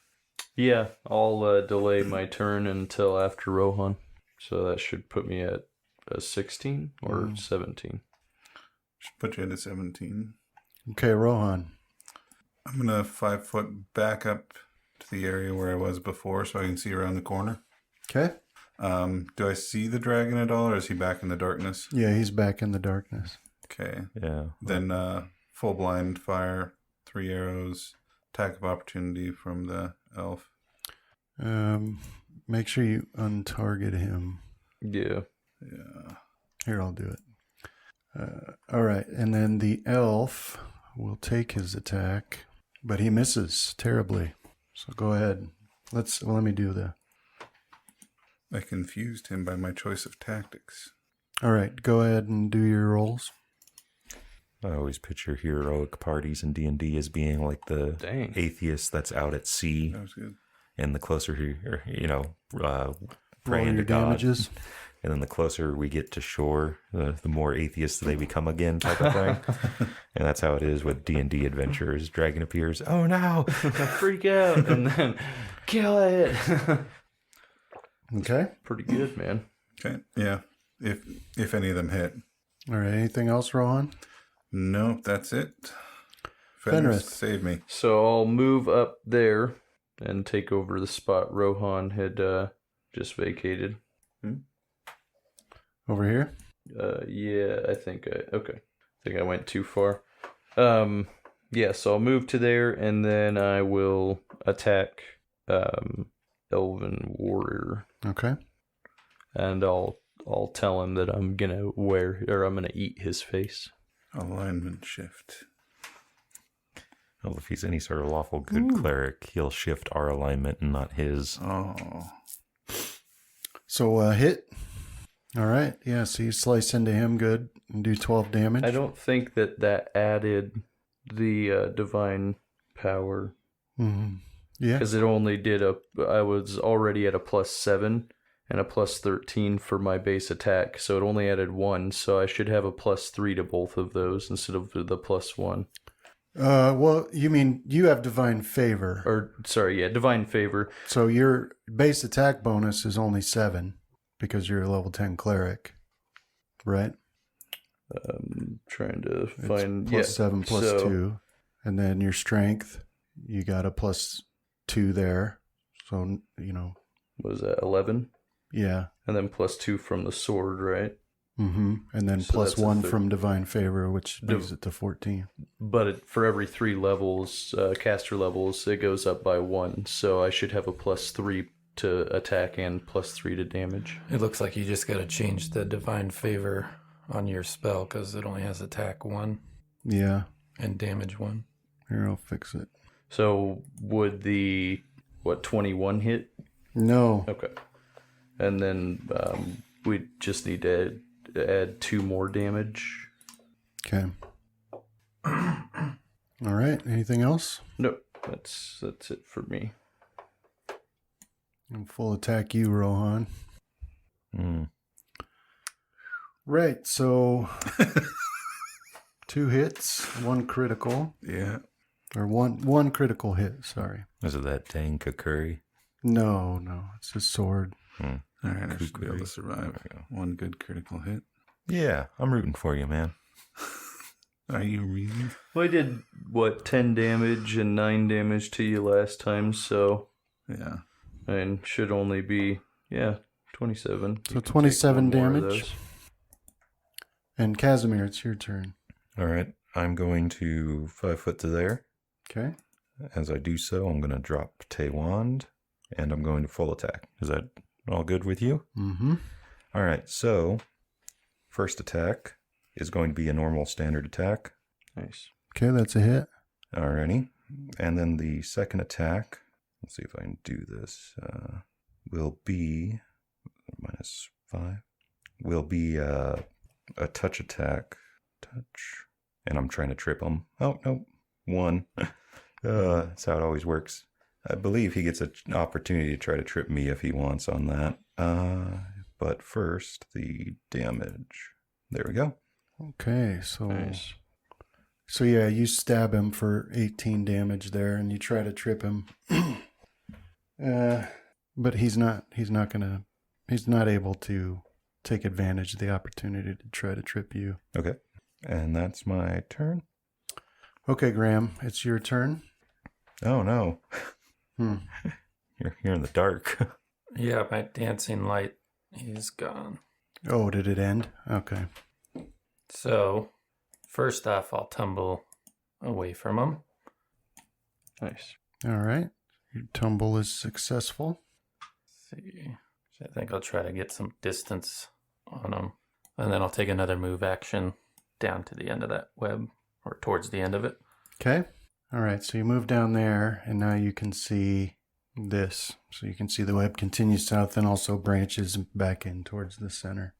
Yeah, I'll delay my turn until after Rohan. So that should put me at a 16 or 17. Should put you at a 17. Okay, Rohan. I'm gonna 5 foot back up to the area where I was before, so I can see around the corner. Okay. Do I see the dragon at all, or is he back in the darkness? Yeah, he's back in the darkness. Okay. Yeah. Then full blind fire, 3 arrows, attack of opportunity from the elf. Make sure you untarget him. Yeah. Yeah. Here, I'll do it. All right, and then the elf will take his attack, but he misses terribly. So go ahead. Let me do the. I confused him by my choice of tactics. All right, go ahead and do your rolls. I always picture heroic parties in D&D as being like the Dang. atheist that's out at sea, That was good. and the closer Roll praying your to God, damages. and then the closer we get to shore, the more atheists they become again, type of thing. And that's how it is with D&D adventures. Dragon appears. Oh no! Freak out and then kill it. Okay. Pretty good, man. Okay. Yeah. If any of them hit. All right. Anything else, Rohan? Nope, that's it. Fenrith. Save me. So I'll move up there and take over the spot Rohan had just vacated. Over here. Yeah, I think I went too far. Yeah, so I'll move to there and then I will attack Elven Warrior, Okay. and I'll tell him that I'm gonna eat his face. Alignment shift. Well, if he's any sort of lawful good cleric, he'll shift our alignment and not his. Oh. So hit. All right. Yeah. So you slice into him good and do 12 damage. I don't think that added the divine power, Mm-hmm. Yeah. because it only did I was already at a +7 and a +13 for my base attack, so it only added 1, so I should have a +3 to both of those instead of the +1. Well, you mean you have divine favor. Or sorry, yeah, divine favor. So your base attack bonus is only 7 because you're a level 10 cleric, right? Trying to It's find plus 7 plus so 2. And then your strength, you got a plus 2 there. So, what is that, 11? yeah. And then plus 2 from the sword, right? Mm-hmm. And then So plus that's a 1 third. from divine favor, which brings it to 14. But for every 3 levels, caster levels, it goes up by 1. So I should have a plus 3 to attack and plus 3 to damage. It looks like you just got to change the divine favor on your spell because it only has attack 1 Yeah. and damage 1. Here, I'll fix it. So would the 21 hit? No. Okay. And then we just need to add 2 more damage. Okay. All right. Anything else? Nope. That's it for me. And full attack you, Rohan. Hmm. Right. So 2 hits, 1 critical, Yeah. or one critical hit. Sorry. Was it that dang Kakuri? No. It's a sword. All right, I should be able to Kukuri. survive. There we go. 1 good critical hit. Yeah, I'm rooting for you, man. Are you really? Well, I did, 10 damage and 9 damage to you last time, so... Yeah. And should only be, 27. So You can 27 take one more of damage. those. And Casimir, it's your turn. All right, I'm going to 5 foot to there. Okay. As I do so, I'm going to drop Tay Wand, and I'm going to full attack. Is that all good with you? Mm-hmm. All right, so first attack is going to be a normal standard attack. Nice. Okay, that's a hit. Alrighty. And then the second attack, let's see if I can do this, will be -5. Will be a touch attack. Touch. And I'm trying to trip him. Oh, no. 1. That's how it always works. I believe he gets an opportunity to try to trip me if he wants on that. But first, the damage. There we go. Okay, so Nice. so yeah, you stab him for 18 damage there, and you try to trip him. But he's not able to take advantage of the opportunity to try to trip you. Okay. And that's my turn. Okay, Graham, it's your turn. Oh, no. Hmm. You're in the dark. Yeah, my dancing light is gone. Oh, did it end? Okay. So, first off, I'll tumble away from him. Nice. All right. Your tumble is successful. Let's see. So I think I'll try to get some distance on him. And then I'll take another move action down to the end of that web, or towards the end of it. Okay. All right. So you move down there, and now you can see this. So you can see the web continues south and also branches back in towards the center.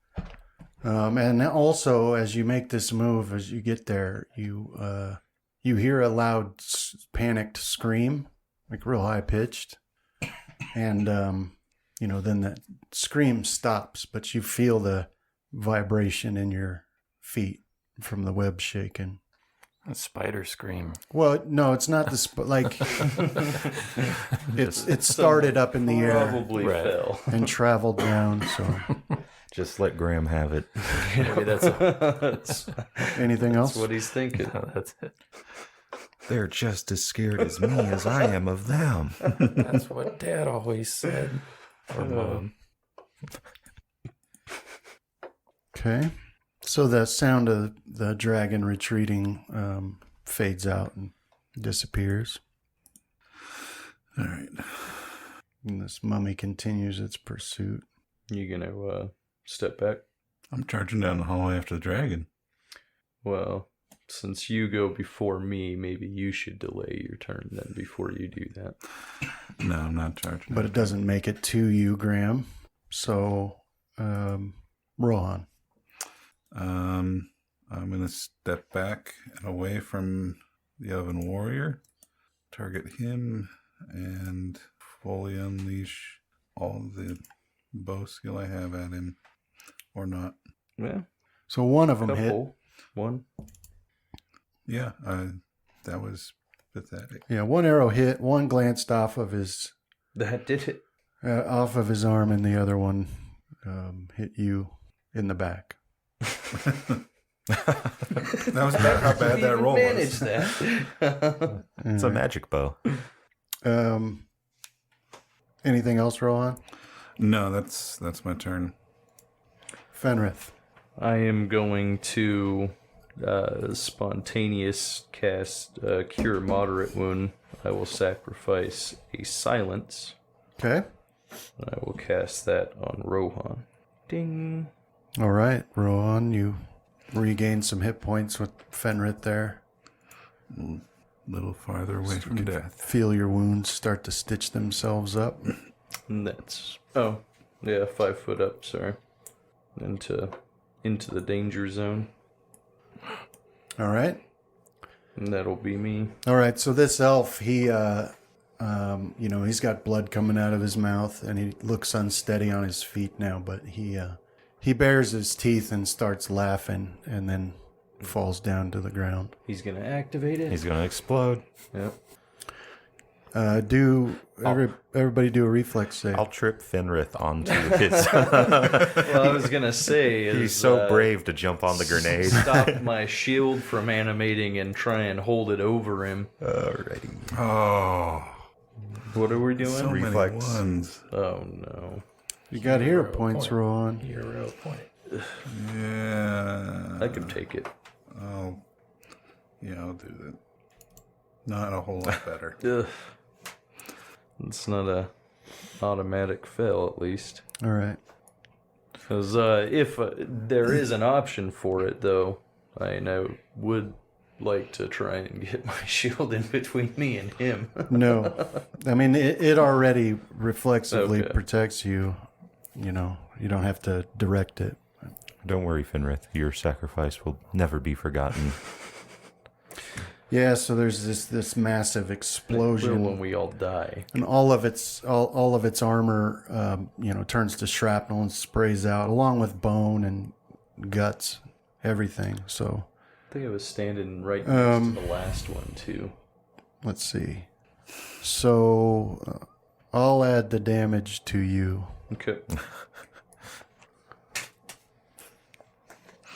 And also, as you make this move, as you get there, you hear a loud, panicked scream, like real high pitched, and then that scream stops, but you feel the vibration in your feet from the web shaking. A spider scream. Well, no, it's not like it started up in the air Probably Right. fell. and traveled down. So, Just let Graham have it. Maybe that's anything else? That's what he's thinking. that's it. They're just as scared as me as I am of them. That's what Dad always said. Or Mom. Okay. So the sound of the dragon retreating fades out and disappears. All right. And this mummy continues its pursuit. You gonna step back? I'm charging down the hallway after the dragon. Well, since you go before me, maybe you should delay your turn then before you do that. No, I'm not charging. But it doesn't make it to you, Graham. So, Rohan. I'm going to step back and away from the Elven Warrior, target him, and fully unleash all the bow skill I have at him. Or not. Yeah. So one of them hit. Couple. One. Yeah, that was pathetic. Yeah, one arrow hit. One glanced off of his That did it. arm, and the other one hit you in the back. That was about how bad that roll Manage was. that. It's a magic bow. Anything else, Rohan? No, that's my turn. Fenrith. I am going to spontaneous cast Cure Moderate Wound. I will sacrifice a Silence. Okay. And I will cast that on Rohan. Ding. All right, Rohan, you regain some hit points with Fenrith there. A little farther away from death. Feel your wounds start to stitch themselves up. And that's 5 foot up. Sorry, into the danger zone. All right. And that'll be me. All right, so this elf, he, he's got blood coming out of his mouth, and he looks unsteady on his feet now, but he bares his teeth and starts laughing, and then falls down to the ground. He's gonna activate it. He's going to explode. Yep. Everybody do a reflex save. I'll trip Fenrith onto his... Well, I was gonna say He's so brave to jump on the grenade. Stop my shield from animating and try and hold it over him. Alrighty. Oh, What are we doing? so Reflex. many ones. Oh no. You got hero Hero points, point. Rohan. Hero point. Yeah. I can take it. I'll do that. Not a whole lot better. Ugh. It's not a automatic fail, at least. All right. Because if there is an option for it, though, I would like to try and get my shield in between me and him. No. I mean, it already reflexively Okay. protects you. You know, you don't have to direct it. Don't worry, Fenrith. Your sacrifice will never be forgotten. Yeah, so there's this massive Will explosion. when we all die. And all of its armor, turns to shrapnel and sprays out, along with bone and guts, everything. So I think I was standing right next to the last one, too. let's see. So I'll add the damage to you. Okay.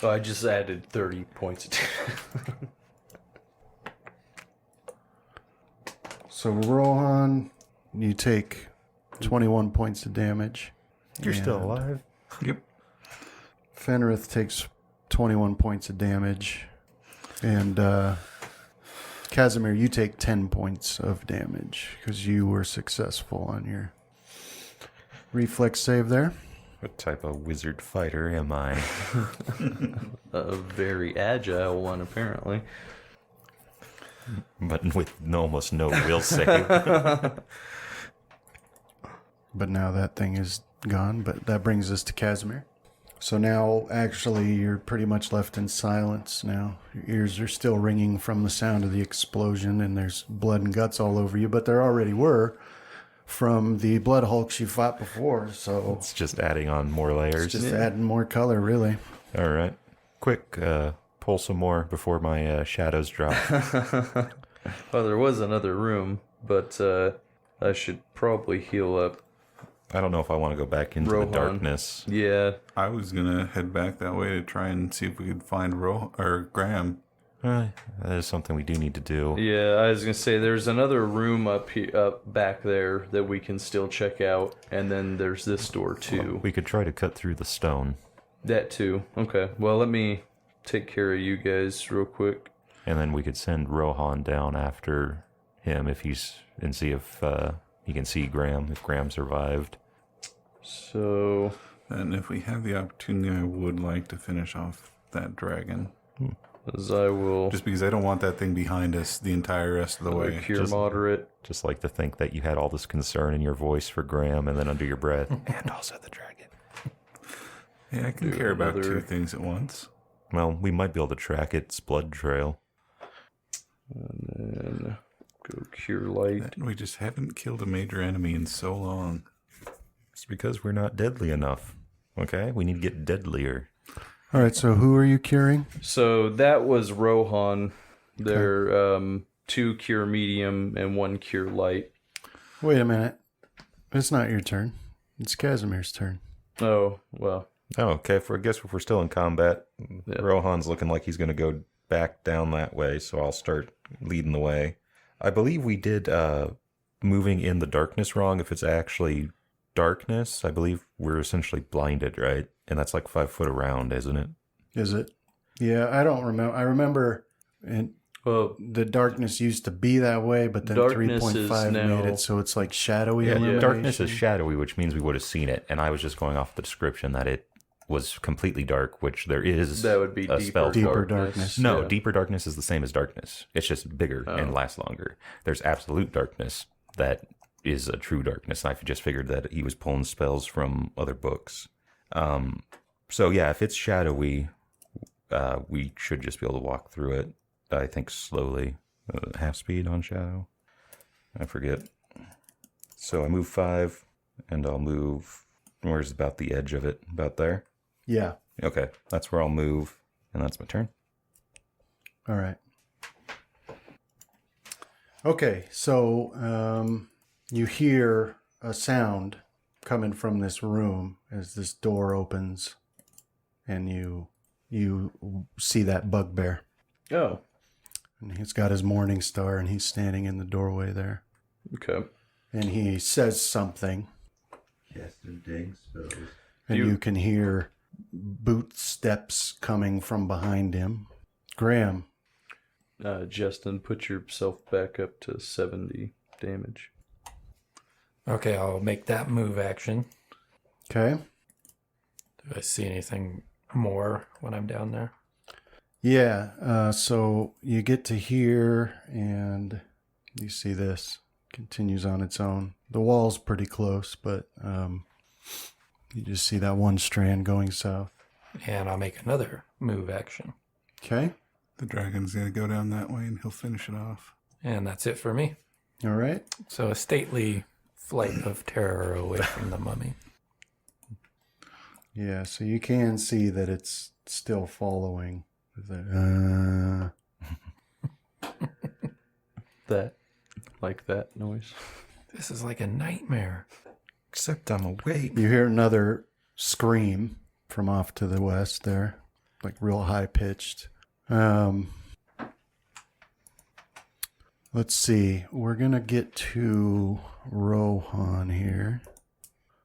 I just added 30 points of damage. So Rohan, you take 21 points of damage. You're still And alive. Yep. Fenrith takes 21 points of damage. And Casimir, you take 10 points of damage because you were successful on your reflex save there. What type of wizard fighter am I? A very agile one, apparently. But with almost no will save. But now that thing is gone. But that brings us to Casimir. So now, actually, you're pretty much left in silence now. Your ears are still ringing from the sound of the explosion, and there's blood and guts all over you. But there already were from the blood hulks you fought before. So It's just adding on more layers. it's just adding more color, really. All right. Quick, pull some more before my shadows drop. Well, there was another room, but I should probably heal up. I don't know if I want to go back into Rohan. the darkness. Yeah. I was gonna head back that way to try and see if we could find Graham. That is something we do need to do. Yeah, I was gonna say there's another room up back there that we can still check out, and then there's this door too. We could try to cut through the stone, That too. Okay. Well, let me take care of you guys real quick. and then we could send Rohan down after him and see if he can see Graham, if Graham survived. So And if we have the opportunity, I would like to finish off that dragon. as I will Just because I don't want that thing behind us the entire rest of the way. cure Just- moderate. Just like to think that you had all this concern in your voice for Graham, and then under your breath, and also the dragon. Yeah, I can Do care about another- two things at once. Well, we might be able to track its blood trail. And then go cure light. We just haven't killed a major enemy in so long. It's because we're not deadly enough. Okay? We need to get deadlier. All right, so who are you curing? So that was Rohan. They're 2 cure medium and 1 cure light. Wait a minute. It's not your turn. It's Casimir's turn. Oh, well, Oh, okay. I guess if we're still in combat, Rohan's looking like he's going to go back down that way, so I'll start leading the way. I believe we did moving in the darkness wrong. If it's actually darkness, I believe we're essentially blinded, right? And that's like 5 foot around, isn't it? Is it? Yeah, I don't remember. I remember the darkness used to be that way, but then Darkness 3.5 is now- made it so it's like shadowy Yeah, illumination. darkness is shadowy, which means we would have seen it. And I was just going off the description that it was completely dark, which there is That would be a spell Deeper for. darkness. No, Yeah. deeper darkness is the same as darkness. It's just bigger and lasts longer. There's absolute darkness that is a true darkness. And I just figured that he was pulling spells from other books. So yeah, if it's shadowy, we should just be able to walk through it. I think slowly, half speed on shadow. I forget. So I move 5, and I'll move. Where's about the edge of it? About there. Yeah. Okay, that's where I'll move, and that's my turn. All right. Okay, so you hear a sound coming from this room as this door opens, and you see that bugbear. Oh, And he's got his morning star, and he's standing in the doorway there. okay. And he says something, Casting spells. and you can hear boot steps coming from behind him. Graham, Justin, put yourself back up to 70 damage. Okay, I'll make that move action. okay? Do I see anything more when I'm down there? Yeah, so you get to here, and you see this continues on its own. The wall's pretty close, but you just see that one strand going south. And I'll make another move action. Okay, The dragon's going to go down that way and he'll finish it off. And that's it for me. all right. So a stately flight of terror away from the mummy. Yeah, so you can see that it's still following. That, like that noise. This is like a nightmare. Except I'm awake. You hear another scream from off to the west there, like real high pitched. Let's see. We're going to get to Rohan here.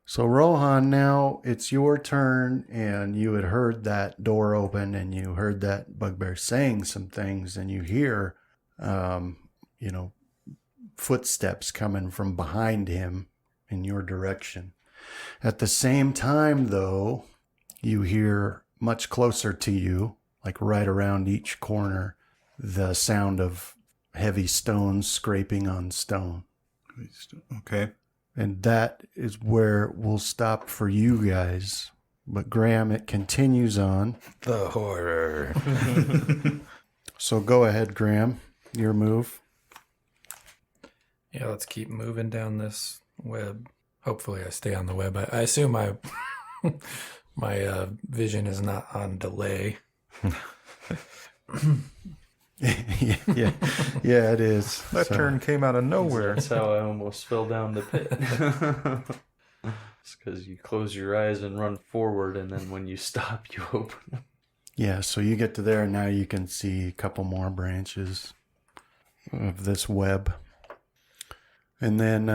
So Rohan, now it's your turn, and you had heard that door open, and you heard that bugbear saying some things, and you hear, footsteps coming from behind him in your direction. At the same time, though, you hear much closer to you, like right around each corner, the sound of heavy stones scraping on stone. Okay. And that is where we'll stop for you guys. But Graham, it continues on. The horror. So go ahead, Graham. Your move. Yeah, let's keep moving down this web. Hopefully I stay on the web. I assume my vision is not on delay. yeah, it is. That So- turn came out of nowhere. That's how I almost fell down the pit. It's because you close your eyes and run forward, and then when you stop, you open them. Yeah, so you get to there, and now you can see a couple more branches of this web. And then,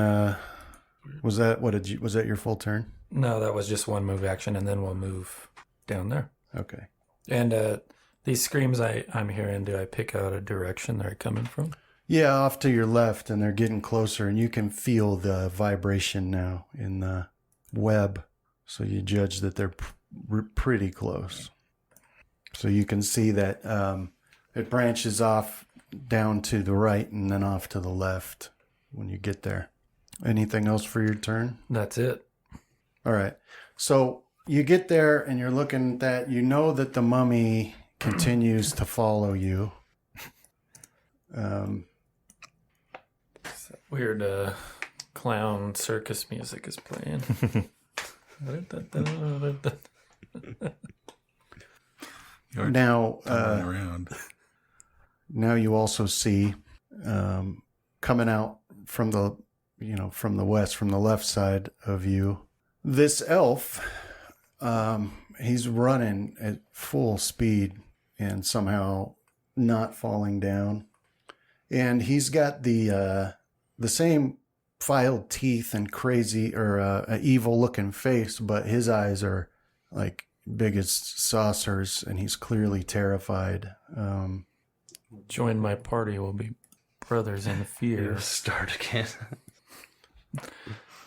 was that your full turn? No, that was just one move action, and then we'll move down there. Okay. And these screams I'm hearing, do I pick out a direction they're coming from? Yeah, off to your left, and they're getting closer, and you can feel the vibration now in the web. So you judge that they're pretty close. So you can see that it branches off down to the right and then off to the left when you get there. Anything else for your turn? That's it. All right. So you get there and you're looking at that. You know that the mummy continues to follow you. Weird clown circus music is playing. You're Now, tumbling around. now you also see coming out from the west, from the left side of you, this elf, He's running at full speed and somehow not falling down. And he's got the same filed teeth and crazy or evil looking face, but his eyes are like big as saucers, and he's clearly terrified. Join my party. We'll be brothers in fear. Start again.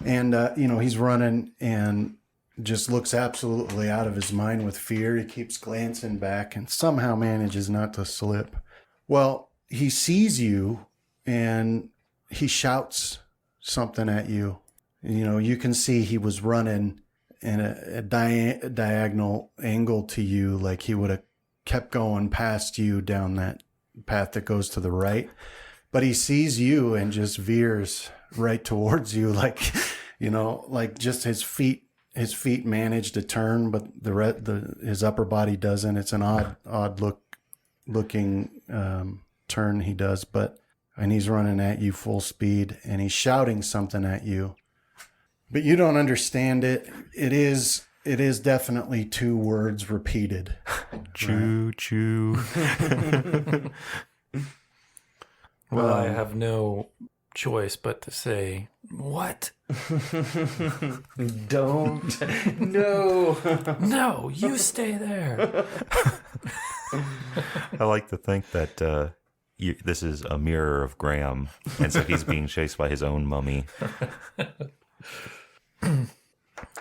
And, he's running and just looks absolutely out of his mind with fear. He keeps glancing back and somehow manages not to slip. Well, he sees you and he shouts something at you. You can see he was running in a diagonal angle to you, like he would have kept going past you down that path that goes to the right. But he sees you and just veers right towards you, like just his feet manage to turn, but his upper body doesn't. It's an odd looking turn he does, and he's running at you full speed, and he's shouting something at you, but you don't understand it. It is definitely 2 words repeated. Choo choo. Well, I have no choice but to say, what? Don't. No. No, you stay there. I like to think that this is a mirror of Graham, and so he's being chased by his own mummy.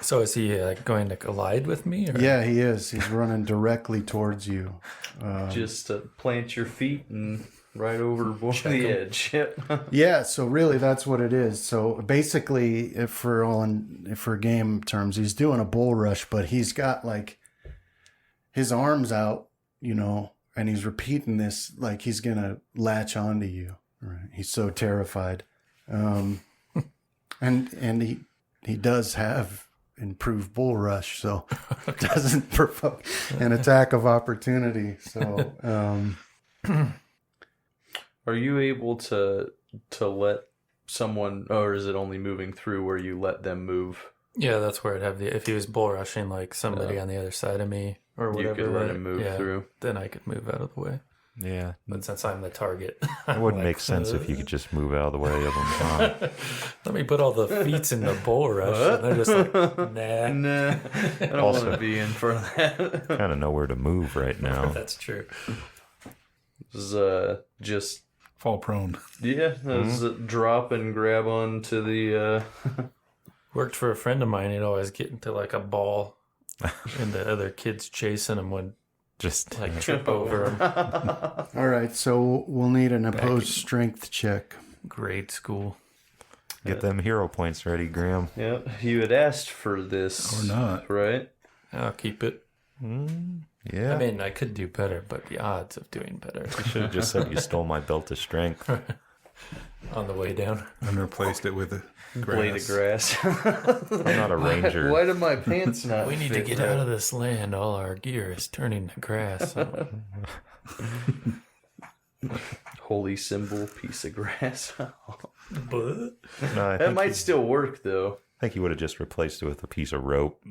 So is he going to collide with me? Or? Yeah, he is. He's running directly towards you. Just plant your feet and right over the edge. Yep. Yeah, so really that's what it is. So basically, if for game terms, he's doing a bull rush, but he's got like his arms out, and he's repeating this like he's gonna latch onto you. Right? He's so terrified, and he does have improved bull rush, so it doesn't provoke an attack of opportunity. So. Are you able to let someone, or is it only moving through where you let them move? Yeah, that's where I'd have if he was bull rushing like somebody on the other side of me or whatever. You could let him move through. Then I could move out of the way. Yeah. But since I'm the target, It wouldn't make sense if you could just move out of the way of him. let me put all the feats in the bull rush. And they're just like, nah. Nah, I don't want to be in front of that. Kind of know where to move right now. That's true. This is just Fall prone. drop and grab onto the. Worked for a friend of mine. He'd always get into like a ball, and the other kids chasing him would Just like trip over him. All right, so we'll need an opposed strength check. Grade school. get them hero points ready, Graham. Yeah, you had asked for this. Or not. Right? I'll keep it. Yeah. I mean, I could do better, but the odds of doing better You should have just said you stole my belt of strength. on the way down. And replaced it with a Blade of grass. I'm not a ranger. Why do my pants not We need to fit get right? out of this land. All our gear is turning to grass. Holy symbol, piece of grass. But No, I That think, might still work, though. I think you would have just replaced it with a piece of rope.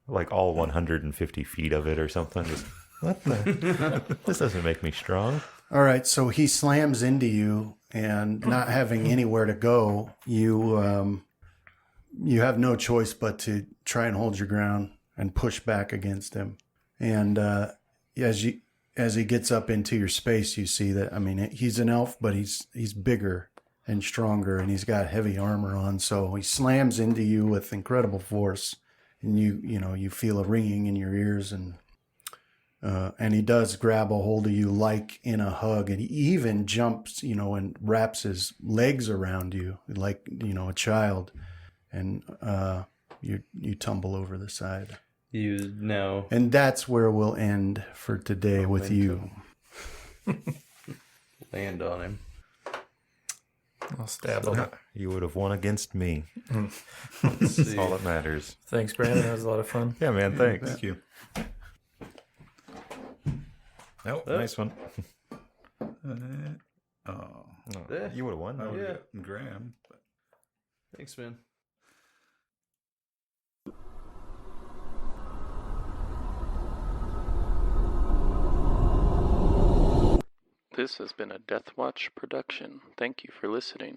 Like all 150 feet of it or something. Just, what the? This doesn't make me strong. All right, so he slams into you, and not having anywhere to go, you have no choice but to try and hold your ground and push back against him. And as he gets up into your space, you see that, I mean, he's an elf, but he's bigger and stronger, and he's got heavy armor on. So he slams into you with incredible force, and you feel a ringing in your ears, and he does grab a hold of you like in a hug, and he even jumps, and wraps his legs around you like, a child, and you tumble over the side. You know. And that's where we'll end for today with you. Land on him. I'll stab him. You would have won against me. Let's That's see. all that matters. Thanks, Brandon. That was a lot of fun. Yeah, man. Thanks. Thank you. Oh, nice one. Oh, Yeah. You would have won. I would Yeah. have gotten Graham. But Thanks, man. This has been a Death Watch production. Thank you for listening.